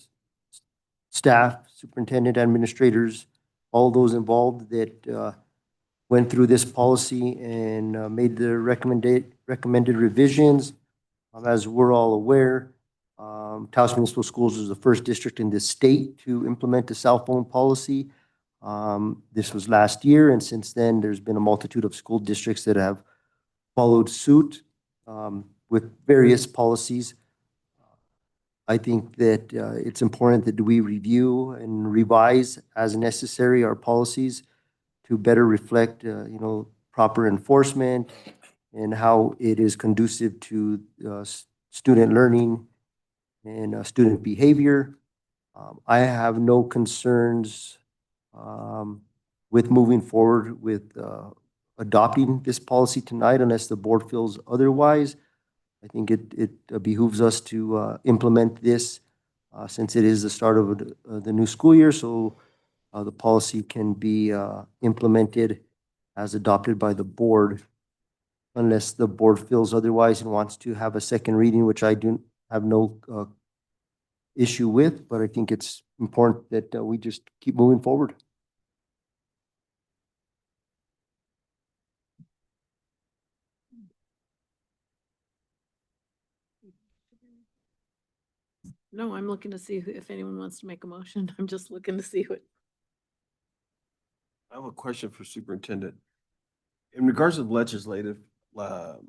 staff, superintendent, administrators, all those involved that went through this policy and made the recommended revisions. As we're all aware, Taos Municipal Schools is the first district in the state to implement a cell phone policy. This was last year, and since then, there's been a multitude of school districts that have followed suit with various policies. I think that it's important that we review and revise as necessary our policies to better reflect, proper enforcement and how it is conducive to student learning and student behavior. I have no concerns with moving forward with adopting this policy tonight unless the board feels otherwise. I think it behooves us to implement this since it is the start of the new school year, so the policy can be implemented as adopted by the board unless the board feels otherwise and wants to have a second reading, which I do have no issue with, but I think it's important that we just keep moving forward. No, I'm looking to see if anyone wants to make a motion. I'm just looking to see what. I have a question for superintendent. In regards to the legislative, what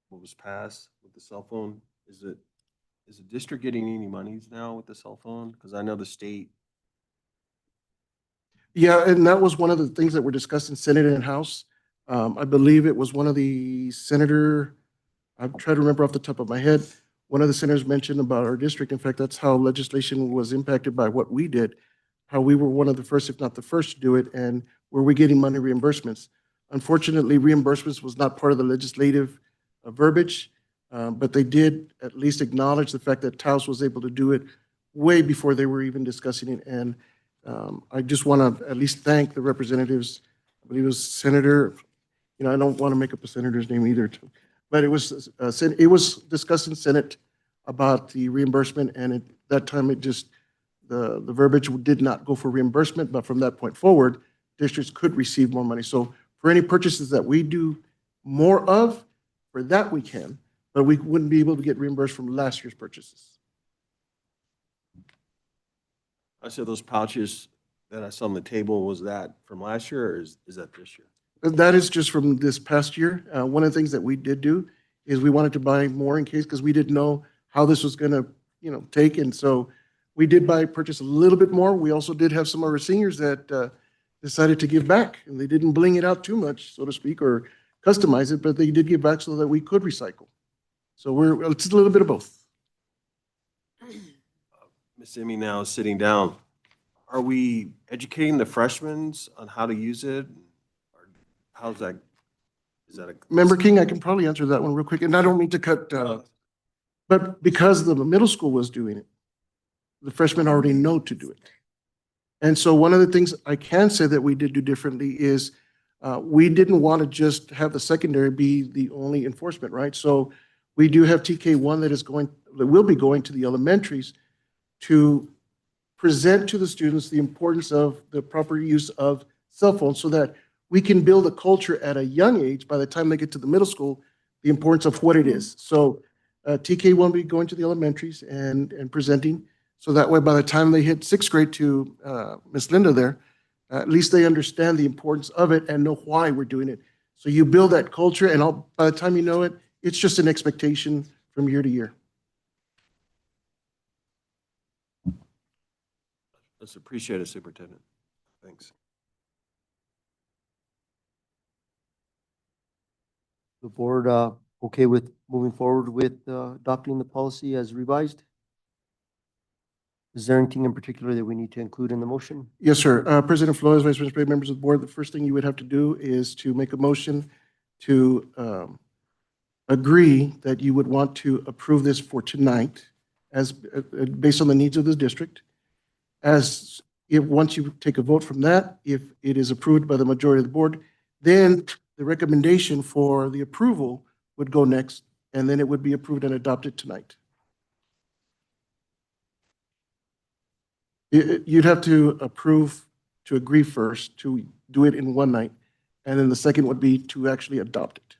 was passed with the cell phone, is the district getting any monies now with the cell phone? Because I know the state. Yeah, and that was one of the things that were discussed in Senate and House. I believe it was one of the senator, I'm trying to remember off the top of my head, one of the senators mentioned about our district. In fact, that's how legislation was impacted by what we did, how we were one of the first, if not the first to do it, and were we getting money reimbursements. Unfortunately, reimbursements was not part of the legislative verbiage, but they did at least acknowledge the fact that Taos was able to do it way before they were even discussing it. And I just want to at least thank the representatives. I believe it was Senator, I don't want to make up a senator's name either, but it was discussed in Senate about the reimbursement, and at that time, it just, the verbiage did not go for reimbursement, but from that point forward, districts could receive more money. So for any purchases that we do more of, for that we can, but we wouldn't be able to get reimbursed from last year's purchases. I said those pouches that I saw on the table, was that from last year or is that this year? That is just from this past year. One of the things that we did do is we wanted to buy more in case, because we didn't know how this was gonna, take. And so we did purchase a little bit more. We also did have some of our seniors that decided to give back, and they didn't bling it out too much, so to speak, or customize it, but they did give back so that we could recycle. So it's a little bit of both. Ms. Emmy now is sitting down. Are we educating the freshmen on how to use it? Or how's that? Is that a? Member King, I can probably answer that one real quick, and I don't mean to cut, but because the middle school was doing it, the freshmen already know to do it. And so one of the things I can say that we did do differently is we didn't want to just have the secondary be the only enforcement, right? So we do have TK1 that will be going to the elementaries to present to the students the importance of the proper use of cell phones so that we can build a culture at a young age, by the time they get to the middle school, the importance of what it is. So TK1 will be going to the elementaries and presenting. So that way, by the time they hit sixth grade to Miss Linda there, at least they understand the importance of it and know why we're doing it. So you build that culture, and by the time you know it, it's just an expectation from year to year. Let's appreciate it, Superintendent. Thanks. The board, okay with moving forward with adopting the policy as revised? Is there anything in particular that we need to include in the motion? Yes, sir. President Flores, Vice President Spray, members of the board, the first thing you would have to do is to make a motion to agree that you would want to approve this for tonight as based on the needs of the district. Once you take a vote from that, if it is approved by the majority of the board, then the recommendation for the approval would go next, and then it would be approved and adopted tonight. You'd have to agree first to do it in one night, and then the second would be to actually adopt it.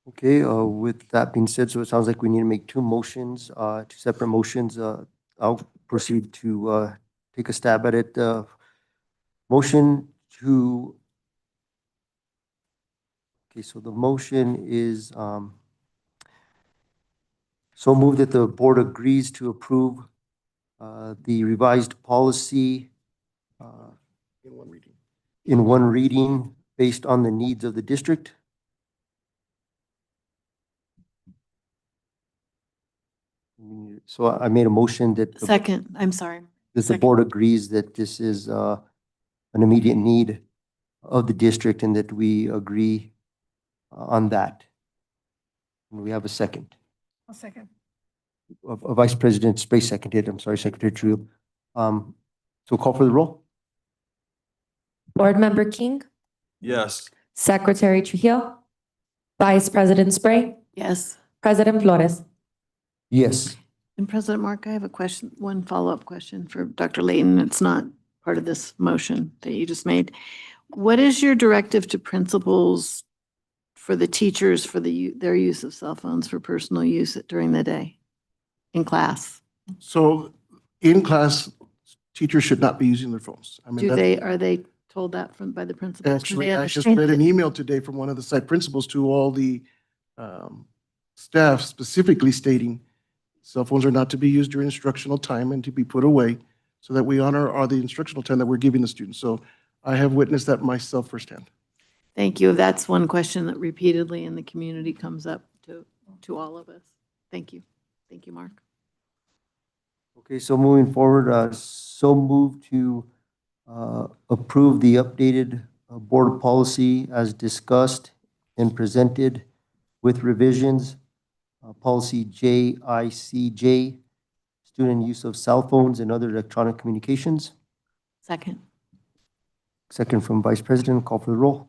Okay, with that being said, so it sounds like we need to make two motions, two separate motions. I'll proceed to take a stab at it. Motion to, okay, so the motion is so moved that the board agrees to approve the revised policy In one reading. in one reading based on the needs of the district. So I made a motion that Second, I'm sorry. the second. board agrees that this is an immediate need of the district and that we agree on that. And we have a second. A second. Vice President Spray seconded, I'm sorry, Secretary Trujillo. So call for the roll. Board Member King, Yes. Secretary Trujillo, Vice President Spray, Yes. President Flores. Yes. And President Mark, I have a question, one follow-up question for Dr. Layton. It's not part of this motion that you just made. What is your directive to principals for the teachers for their use of cell phones for personal use during the day in class? So in class, teachers should not be using their phones. I mean, Are they told that by the principals? Do actually, they I just understand read an it? email today from one of the site principals to all the staff specifically stating cell phones are not to be used during instructional time and to be put away so that we honor the instructional time that we're giving the students. So I have witnessed that myself firsthand. Thank you. That's one question that repeatedly in the community comes up to all of us. Thank you. Thank you, Mark. Okay, so moving forward, so move to approve the updated board policy as discussed and presented with revisions. Policy JICJ, student use of cell phones and other electronic communications. Second. Second from Vice President, call for the roll.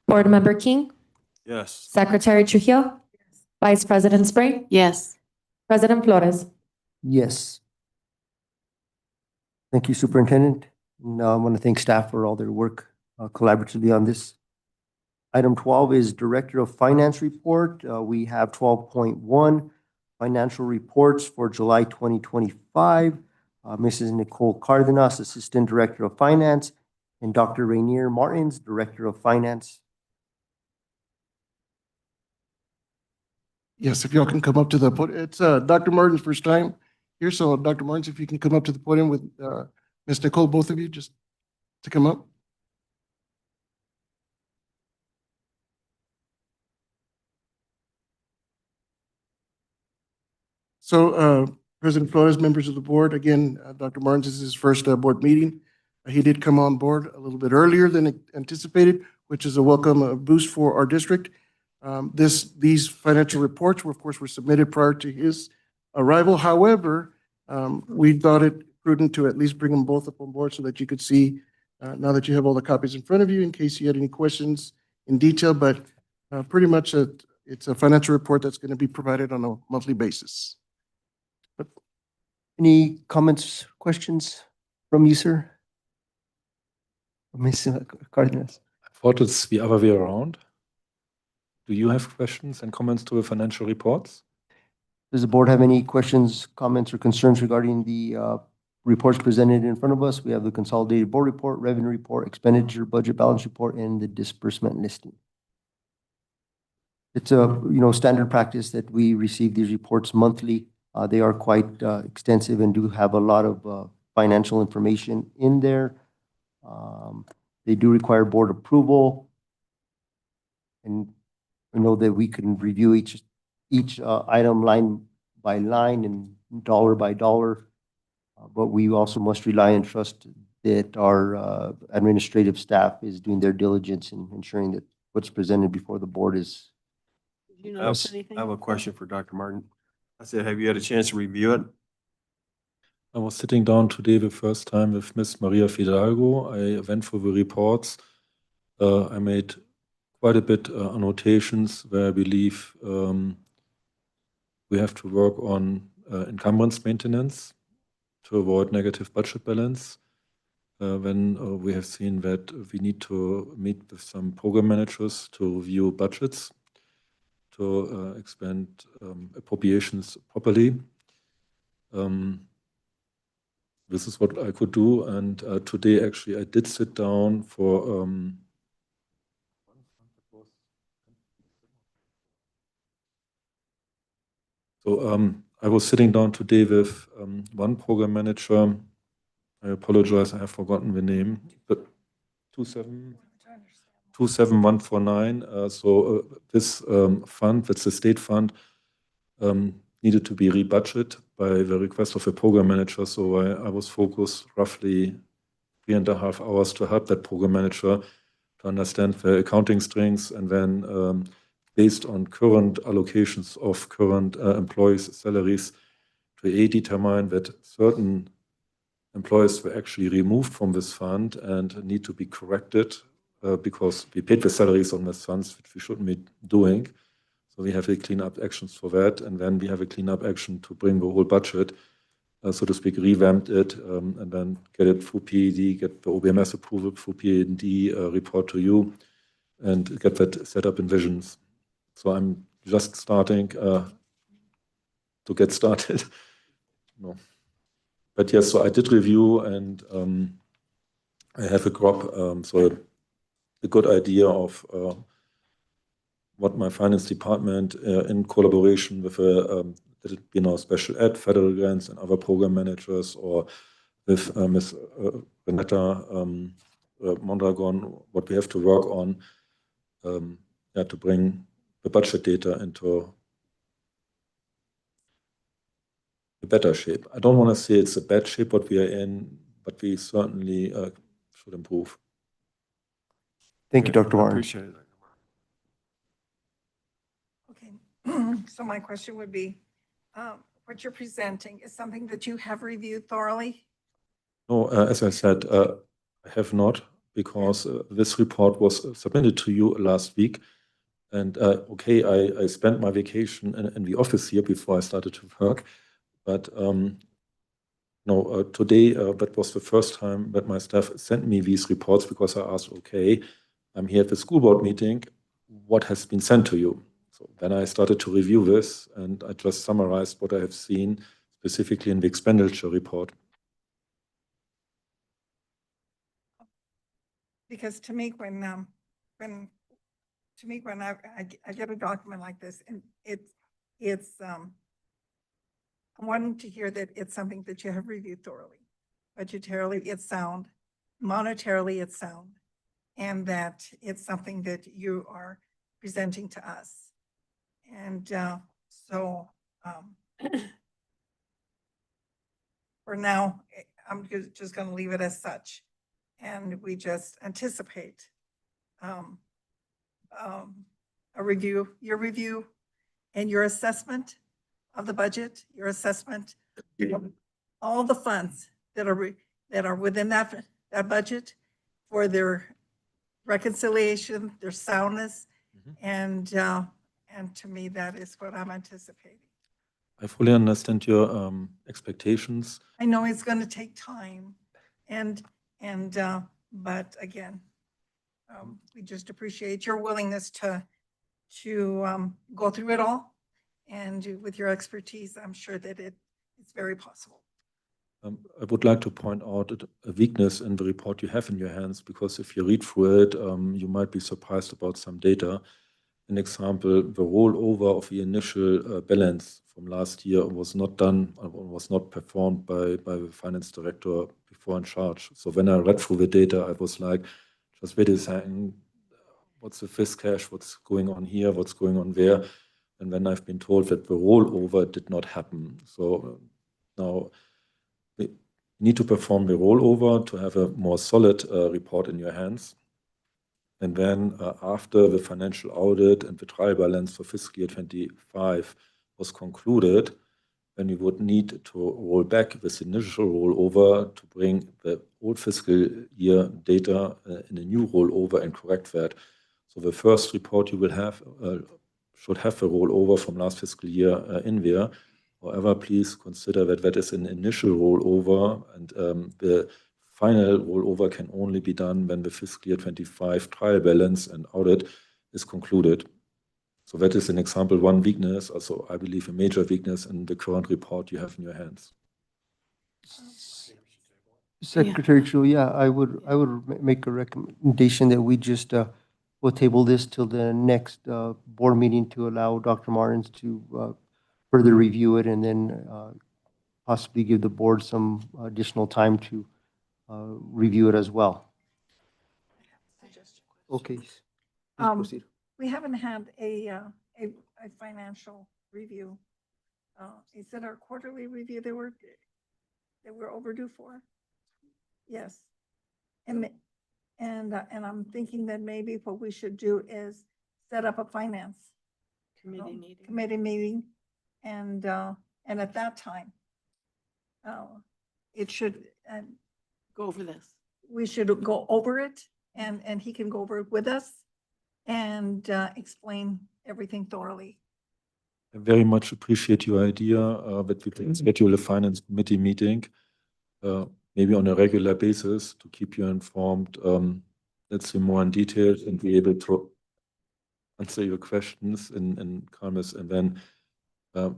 Board Member King, Yes. Secretary Trujillo, Vice President Spray, Yes. President Flores. Yes. Thank you, Superintendent. Now I want to thank staff for all their work collaboratively on this. Item 12 is Director of Finance Report. We have 12.1 financial reports for July 2025. Mrs. Nicole Cardenas, Assistant Director of Finance, and Dr. Rainier Martins, Director of Finance. Yes, if y'all can come up to the podium. It's Dr. Martin's first time here, so Dr. Martins, if you can come up to the podium with Ms. Nicole, both of you, just to come up. So President Flores, members of the board, again, Dr. Martins, this is his first board meeting. He did come on board a little bit earlier than anticipated, which is a welcome boost for our district. These financial reports were, of course, were submitted prior to his arrival. However, we thought it prudent to at least bring them both up on board so that you could see, now that you have all the copies in front of you, in case you had any questions in detail, but pretty much it's a financial report that's going to be provided on a monthly basis. Any comments, questions from you, sir? Ms. Cardenas? I thought it's the other way around. Do you have questions and comments to the financial reports? Does the board have any questions, comments, or concerns regarding the reports presented in front of us? We have the consolidated board report, revenue report, expenditure, budget balance report, and the disbursement listing. It's a standard practice that we receive these reports monthly. They are quite extensive and do have a lot of financial information in there. They do require board approval. And I know that we can review each item line by line and dollar by dollar. But we also must rely and trust that our administrative staff is doing their diligence in ensuring that what's presented before the board is. Did you notice anything? I have a question for Dr. Martin. I said, have you had a chance to review it? I was sitting down today the first time with Ms. Maria Fidalgo. I went through the reports. I made quite a bit annotations where I believe we have to work on encumbrance maintenance to avoid negative budget balance. When we have seen that we need to meet with some program managers to review budgets, to expand appropriations properly. This is what I could do, and today actually I did sit down for I was sitting down today with one program manager. I apologize, I have forgotten the name, but 27149. This fund, that's the state fund, needed to be rebudgeted by the request of a program manager. So I was focused roughly 3.5 hours to help that program manager to understand the accounting strings, and then based on current allocations of current employees' salaries, to determine that certain employees were actually removed from this fund and need to be corrected because we paid the salaries on these funds, which we shouldn't be doing. So we have a cleanup actions for that, and then we have a cleanup action to bring the whole budget, so to speak, revamp it, and then get it through PED, get the OBMS approval through PED, report to you, and get that set up in Visions. So I'm just starting to get started. No. But yes, so I did review, and I have a so a good idea of what my finance department, in collaboration with special ed, federal grants, and other program managers, or with Ms. Renata Mondragon, what we have to work on to bring the budget data into a better shape. I don't want to say it's a bad shape what we are in, but we certainly should improve. Thank you, Dr. I Martin. appreciate it. Okay, so my question would be, what you're presenting is something that you have reviewed thoroughly? No, as I said, I have not, because this report was submitted to you last week. And okay, I spent my vacation in the office here before I started to work. But no, today, that was the first time that my staff sent me these reports, because I asked, okay, I'm here at the school board meeting, what has been sent to you? So then I started to review this, and I just summarized what I have seen specifically in the expenditure report. Because to me, when I get a document like this and I'm wanting to hear that it's something that you have reviewed thoroughly. Budgetarily, it's sound, monetarily, it's sound, and that it's something that you are presenting to us. And so for now, I'm just going to leave it as such. And we just anticipate a review, your review and your assessment of the budget, your assessment of all the funds that are within that budget for their reconciliation, their soundness, and to me, that is what I'm anticipating. I fully understand your expectations. I know it's going to take time, but again, we just appreciate your willingness to go through it all, and with your expertise, I'm sure that it's very possible. I would like to point out a weakness in the report you have in your hands, because if you read through it, you might be surprised about some data. An example, the rollover of the initial balance from last year was not done, was not performed by the finance director before in charge. So when I read through the data, I was like, just wait a second, what's the fisc cash, what's going on here, what's going on there? And then I've been told that the rollover did not happen. So now we need to perform the rollover to have a more solid report in your hands. And then after the financial audit and the trial balance for fiscal year 25 was concluded, then we would need to roll back this initial rollover to bring the old fiscal year data in a new rollover and correct that. So the first report you will have should have the rollover from last fiscal year in there. However, please consider that that is an initial rollover, and the final rollover can only be done when the fiscal year 25 trial balance and audit is concluded. So that is an example, one weakness, also I believe a major weakness in the current report you have in your hands. Secretary Chu, yeah, I would make a recommendation that we just will table this till the next board meeting to allow Dr. Martins to further review it, and then possibly give the board some additional time to review it as well. Okay. Please proceed. We haven't had a financial review. Is it our quarterly review that we're overdue for? Yes. And I'm thinking that maybe what we should do is set up a finance committee meeting, and at that time, it should Go over this. we should go over it, and he can go over it with us and explain everything thoroughly. I very much appreciate your idea that we can schedule a finance committee meeting, maybe on a regular basis, to keep you informed, let's say more in detail, and be able to answer your questions in calmness, and then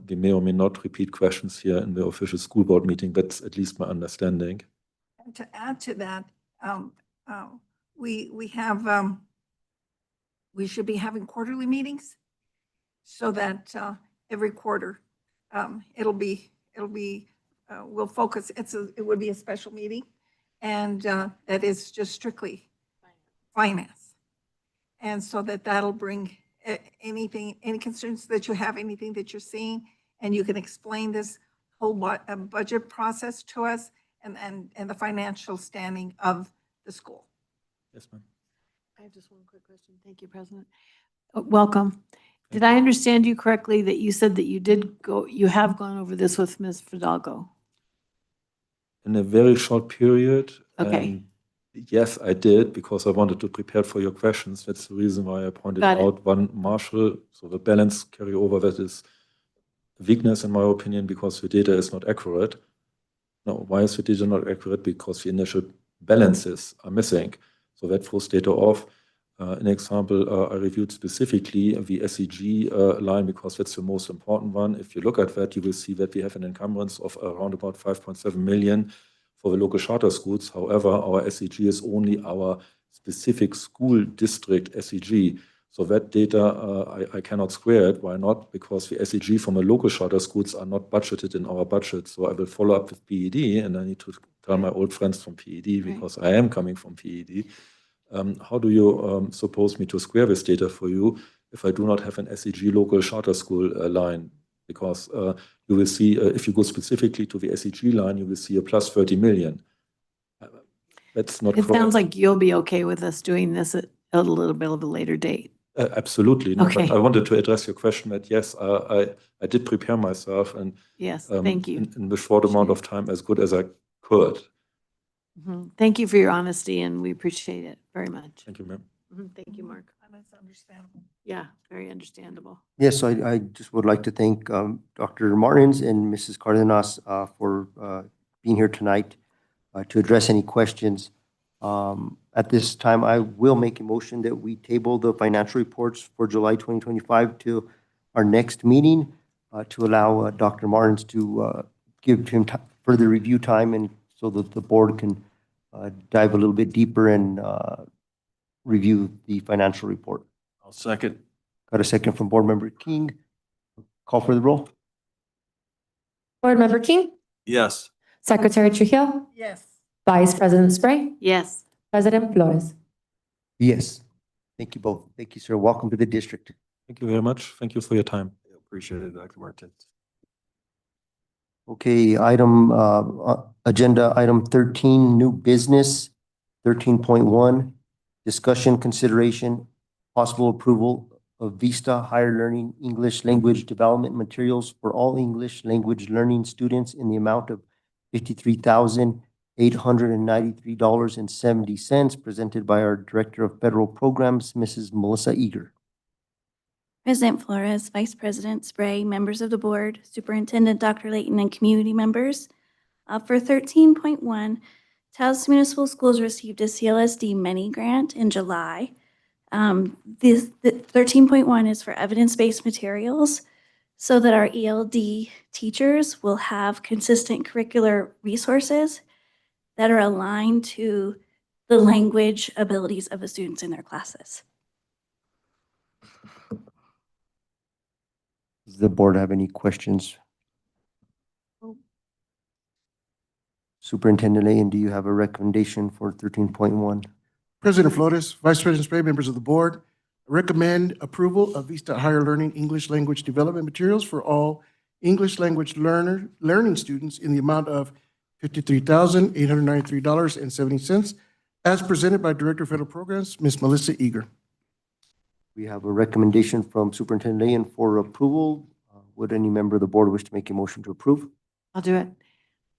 we may or may not repeat questions here in the official school board meeting. That's at least my understanding. And to add to that, we should be having quarterly meetings, so that every quarter we'll focus. It would be a special meeting, and that is just strictly finance, and so that'll bring any concerns that you have, anything that you're seeing, and you can explain this whole budget process to us, and the financial standing of the school. Yes, ma'am. I have just one quick question. Thank you, President. Welcome. Did I understand you correctly that you said that you have gone over this with Ms. Fidalgo? In a very short period. Okay. Yes, I did, because I wanted to prepare for your questions. That's the reason why I pointed Got it. out one Marshall. So the balance carryover, that is a weakness in my opinion, because the data is not accurate. No, why is the data not accurate? Because the initial balances are missing. So that throws data off. An example, I reviewed specifically the SEG line, because that's the most important one. If you look at that, you will see that we have an encumbrance of around about 5.7 million for the local charter schools. However, our SEG is only our specific school district SEG. So that data, I cannot square it. Why not? Because the SEG from the local charter schools are not budgeted in our budget. So I will follow up with PED, and I need to tell my old friends from PED, because I am coming from PED. How do you suppose me to square this data for you if I do not have an SEG local charter school line? Because you will see, if you go specifically to the SEG line, you will see a plus 30 million. That's not It correct. sounds like you'll be okay with us doing this at a little bit of a later date. Absolutely. No, Okay. but I wanted to address your question that yes, I did prepare myself and Yes, thank you. in the short amount of time as good as I could. Mhm. Thank you for your honesty, and we appreciate it very much. Thank you, ma'am. Thank you, Mark. That's understandable. Yeah, very understandable. Yes, I just would like to thank Dr. Martins and Mrs. Cardenas for being here tonight to address any questions. At this time, I will make a motion that we table the financial reports for July 2025 to our next meeting to allow Dr. Martins to give him further review time, and so that the board can dive a little bit deeper and review the financial report. I'll second. Got a second from Board Member King. Call for the roll. Board Member King, Yes. Secretary Trujillo, Yes. Vice President Spray, Yes. President Flores. Yes. Thank you both. Thank you, sir. Welcome to the district. Thank you very much. Thank you for your time. Appreciate it, Dr. Martins. Okay, agenda item 13, new business. 13.1, discussion, consideration, possible approval of Vista Higher Learning English Language Development Materials for all English language learning students in the amount of $53,893.70, presented by our Director of Federal Programs, Mrs. Melissa Eager. President Flores, Vice President Spray, members of the board, Superintendent Dr. Layton, and community members. For 13.1, Taos Municipal Schools received a CLSD mini grant in July. The 13.1 is for evidence-based materials so that our ELD teachers will have consistent curricular resources that are aligned to the language abilities of the students in their classes. Does the board have any questions? Superintendent Layton, do you have a recommendation for 13.1? President Flores, Vice President Spray, members of the board, recommend approval of Vista Higher Learning English Language Development Materials for all English language learning students in the amount of $53,893.70, as presented by Director of Federal Programs, Ms. Melissa Eager. We have a recommendation from Superintendent Layton for approval. Would any member of the board wish to make a motion to approve? I'll do it.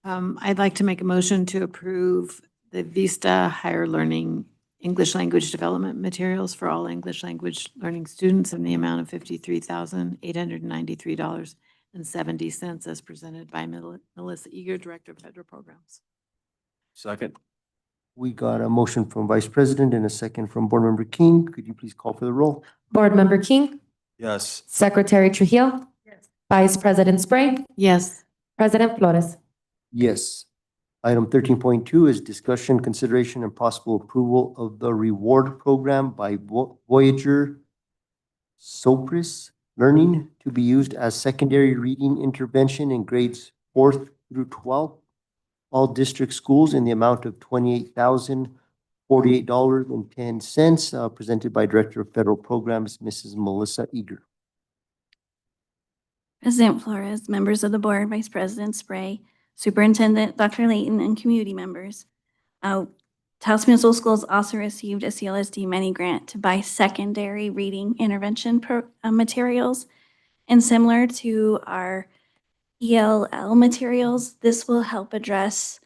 I'd like to make a motion to approve the Vista Higher Learning English Language Development Materials for all English language learning students in the amount of $53,893.70, as presented by Melissa Eager, Director of Federal Programs. Second. We got a motion from Vice President and a second from Board Member King. Could you please call for the roll? Board Member King, Yes. Secretary Trujillo, Yes. Vice President Spray, Yes. President Flores. Yes. Item 13.2 is discussion, consideration, and possible approval of the reward program by Voyager Sopris Learning to be used as secondary reading intervention in grades 4th through 12th, all district schools in the amount of $28,048.10, presented by Director of Federal Programs, Mrs. Melissa Eager. President Flores, members of the board, Vice President Spray, Superintendent Dr. Layton, and community members. Taos Municipal Schools also received a CLSD mini grant to buy secondary reading intervention materials. And similar to our ELL materials, this will help address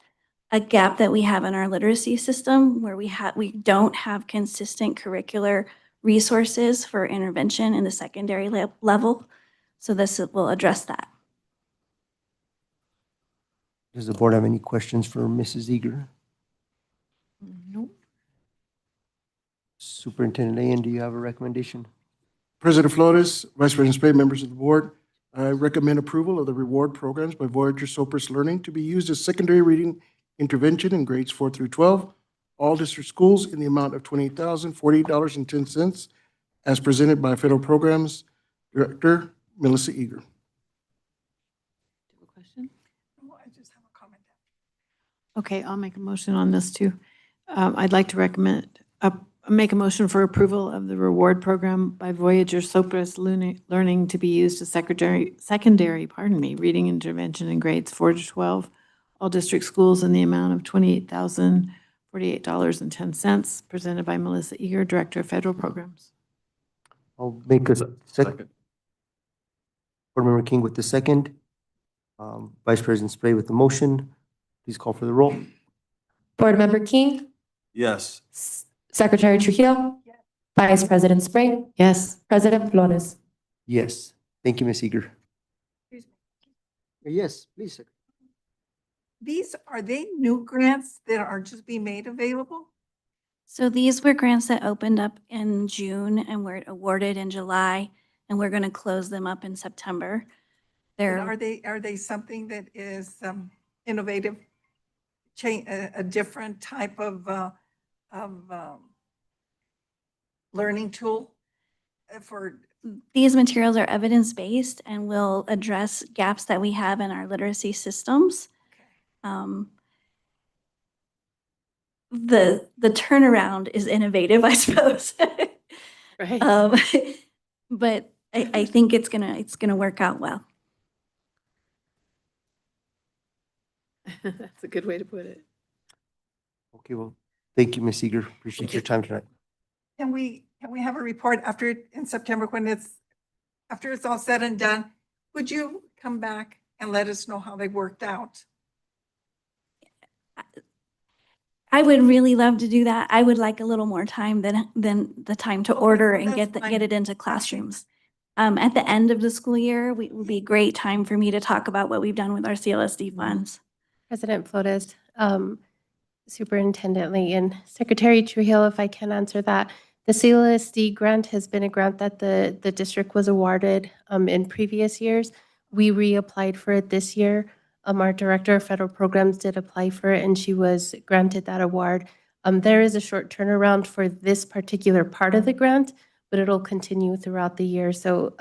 a gap that we have in our literacy system where we don't have consistent curricular resources for intervention in the secondary level. So this will address that. Does the board have any questions for Mrs. Eager? Nope. Superintendent Layton, do you have a recommendation? President Flores, Vice President Spray, members of the board, I recommend approval of the reward programs by Voyager Sopris Learning to be used as secondary reading intervention in grades 4 through 12, all district schools in the amount of $28,048.10 as presented by Federal Programs Director Melissa Eager. a question? Oh, I just have a comment. Okay, I'll make a motion on this too. I'd like to make a motion for approval of the reward program by Voyager Sopris Learning to be used as secondary, reading intervention in grades 4 to 12, all district schools in the amount of $28,048.10, presented by Melissa Eager, Director of Federal Programs. I'll make a second. Second. Board Member King with the second. Vice President Spray with the motion. Please call for the roll. Board Member King, Yes. Secretary Trujillo, Vice President Spray, Yes. President Flores. Yes. Thank you, Ms. Eager. Excuse me. Yes, please. Are they new grants that are just being made available? So these were grants that opened up in June and were awarded in July, and we're going to close them up in September. And They're, are they something that is innovative, a different type of learning tool for? these materials are evidence-based and will address gaps that we have in our literacy systems. The turnaround is innovative, I suppose. Right. But I think it's gonna work out well. That's a good way to put it. Okay, well, thank you, Ms. Eager. Appreciate your time tonight. Can we have a report in September after it's all said and done? Would you come back and let us know how they worked out? I would really love to do that. I would like a little more time than the time to order well, and that's get fine. it into classrooms. At the end of the school year, it would be a great time for me to talk about what we've done with our CLSD funds. President Flores, Superintendent Layton, Secretary Trujillo, if I can answer that. The CLSD grant has been a grant that the district was awarded in previous years. We reapplied for it this year. Our Director of Federal Programs did apply for it, and she was granted that award. There is a short turnaround for this particular part of the grant, but it'll continue throughout the year. So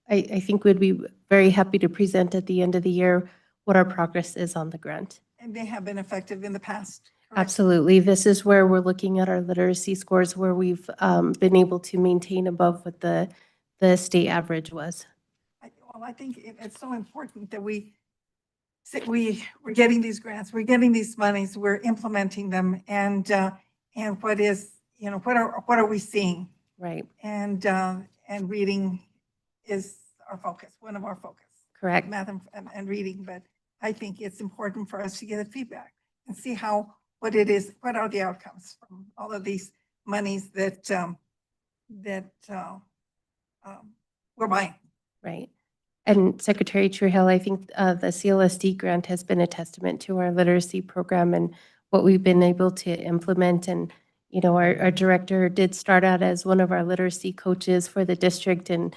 I think we'd be very happy to present at the end of the year what our progress is on the grant. And they have been effective in the past. correct? Absolutely. This is where we're looking at our literacy scores, where we've been able to maintain above what the state average was. Well, I think it's so important that we're getting these grants, we're getting these monies, we're implementing them, and what are we seeing? Right. And reading is our focus, one of our focus. Correct. Math and reading, but I think it's important for us to get the feedback and see what are the outcomes from all of these monies that we're buying. Right. And Secretary Trujillo, I think the CLSD grant has been a testament to our literacy program and what we've been able to implement. And, you know, our director did start out as one of our literacy coaches for the district and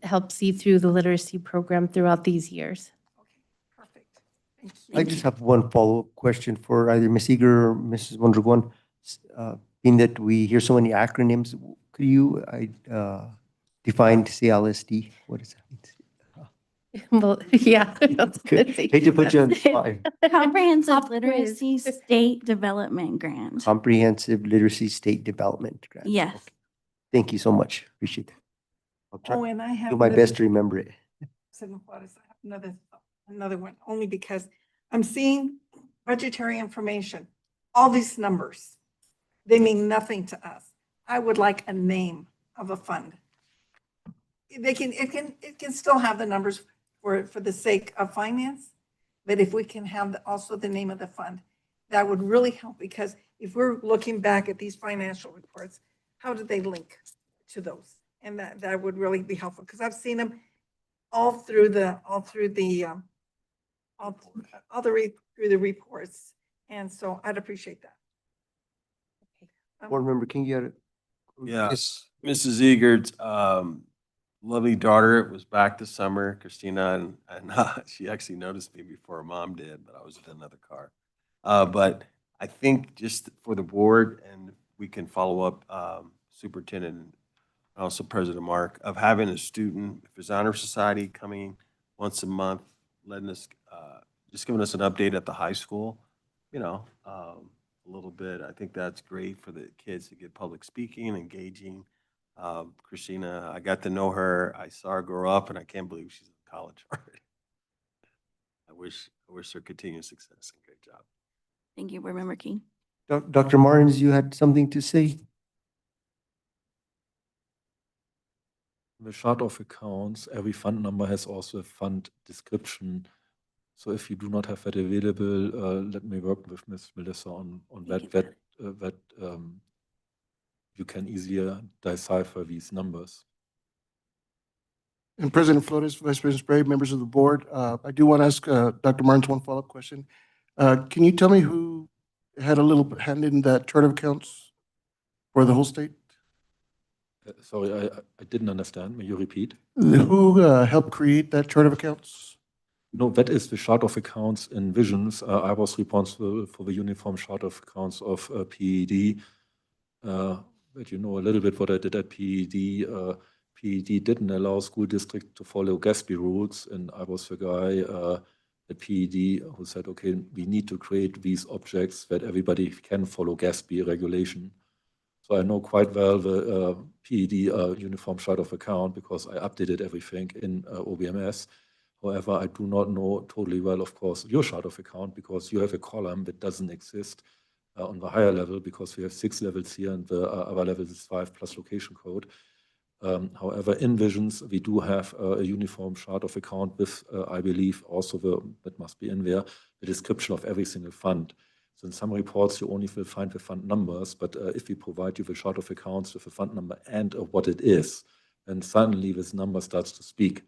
helped see through the literacy program throughout these years. Okay, perfect. Thank you. I just have one follow-up question for either Ms. Eager or Mrs. Mondragon. Being that we hear so many acronyms, could you define CLSD? What is that? Well, yeah. Hate to put you on the spot. Comprehensive Pop quiz. Literacy State Development Grant. Comprehensive Literacy State Development Grant. Yes. Okay. Thank you so much. Appreciate it. I'll Oh, try and I have. do my another- best to remember it. President Flores, I have another one, only because I'm seeing budgetary information, all these numbers, they mean nothing to us. I would like a name of a fund. It can still have the numbers for the sake of finance, but if we can have also the name of the fund, that would really help, because if we're looking back at these financial reports, how do they link to those? And that would really be helpful, because I've seen them all through the reports. And so I'd appreciate that. Board Member King, you had it? Yes, Mrs. Eagert's lovely daughter was back this summer, Christina, and she actually noticed me before her mom did, but I was in another car. But I think just for the board, and we can follow up, Superintendent, and also President Mark, of having a student, if it's Honor Society coming once a month, letting us, just giving us an update at the high school, a little bit. I think that's great for the kids to get public speaking, engaging. Christina, I got to know her. I saw her grow up, and I can't believe she's in college already. I wish her continued success and great job. Thank you, Board Member King. Dr. Martins, you had something to say? The chart of accounts, every fund number has also a fund description. So if you do not have that available, let me work with Ms. Melissa on that, you can easier decipher these numbers. And President Flores, Vice President Spray, members of the board, I do want to ask Dr. Martins one follow-up question. Can you tell me who had a little hand in that chart of accounts for the whole state? Sorry, I didn't understand. May you repeat? Who helped create that chart of accounts? No, that is the chart of accounts in Visions. I was responsible for the uniform chart of accounts of PED. But you know a little bit what I did at PED. PED didn't allow school district to follow GASB rules, and I was the guy at PED who said, okay, we need to create these objects that everybody can follow GASB regulation. So I know quite well the PED uniform chart of account because I updated everything in OBMS. However, I do not know totally well, of course, your chart of account because you have a column that doesn't exist on the higher level because we have 6 levels here and the other level is 5 plus location code. However, in Visions, we do have a uniform chart of account with, I believe, also that must be in there, the description of every single fund. So in some reports, you only will find the fund numbers, but if we provide you the chart of accounts with the fund number and what it is, then suddenly this number starts to speak.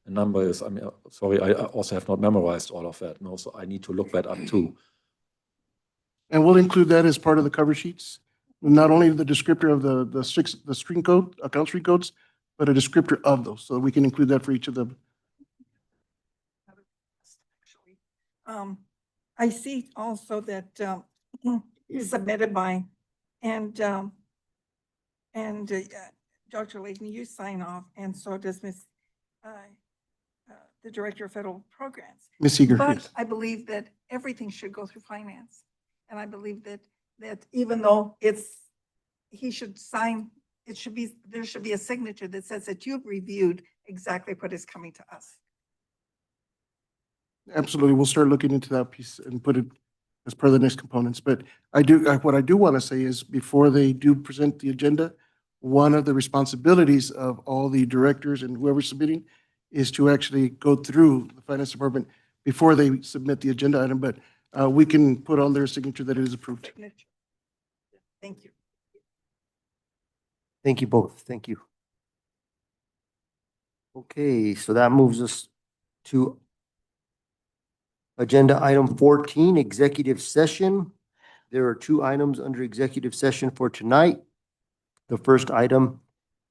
The number is, sorry, I also have not memorized all of that, no, so I need to look that up too. And we'll include that as part of the cover sheets. Not only the descriptor of the string code, account string codes, but a descriptor of those, so we can include that for each of them. I see also that is submitted by, and Dr. Layton, you sign off, and so does Ms. The Director of Federal Programs. Ms. Seeger, But yes. I believe that everything should go through finance. And I believe that even though he should sign, there should be a signature that says that you've reviewed exactly what is coming to us. Absolutely, we'll start looking into that piece and put it as part of the next components. But what I do want to say is before they do present the agenda, one of the responsibilities of all the directors and whoever's submitting is to actually go through the finance department before they submit the agenda item, but we can put on their signature that it is approved. Signature. Thank you. Thank you both. Thank you. Okay, so that moves us to agenda item 14, executive session. There are 2 items under executive session for tonight. The first item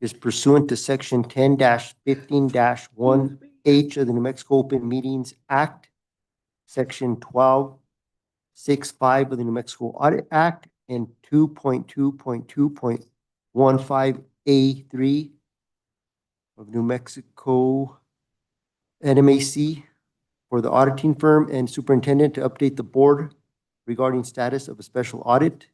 is pursuant to section 10-15-1H of the New Mexico Open Meetings Act, section 12.65 of the New Mexico Audit Act, and 2.2.2.15A3 of New Mexico NMAC for the auditing firm and superintendent to update the board regarding status of a special audit.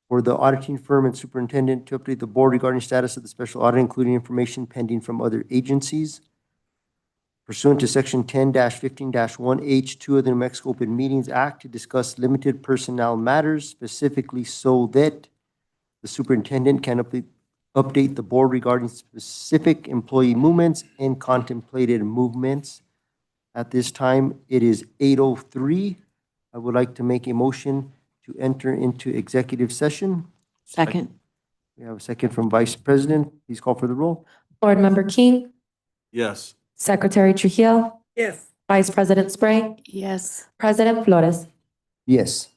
For the auditing firm and superintendent to update the board regarding status of the special audit, including information pending from other agencies. Pursuant to section 10-15-1H2 of the New Mexico Open Meetings Act to discuss limited personnel matters, specifically so that the superintendent can update the board regarding specific employee movements and contemplated movements. At this time, it is 8:03. I would like to make a motion to enter into executive session. Second. We have a second from Vice President. Please call for the roll. Board Member King, Yes. Secretary Trujillo, Yes. Vice President Spray, Yes. President Flores. Yes.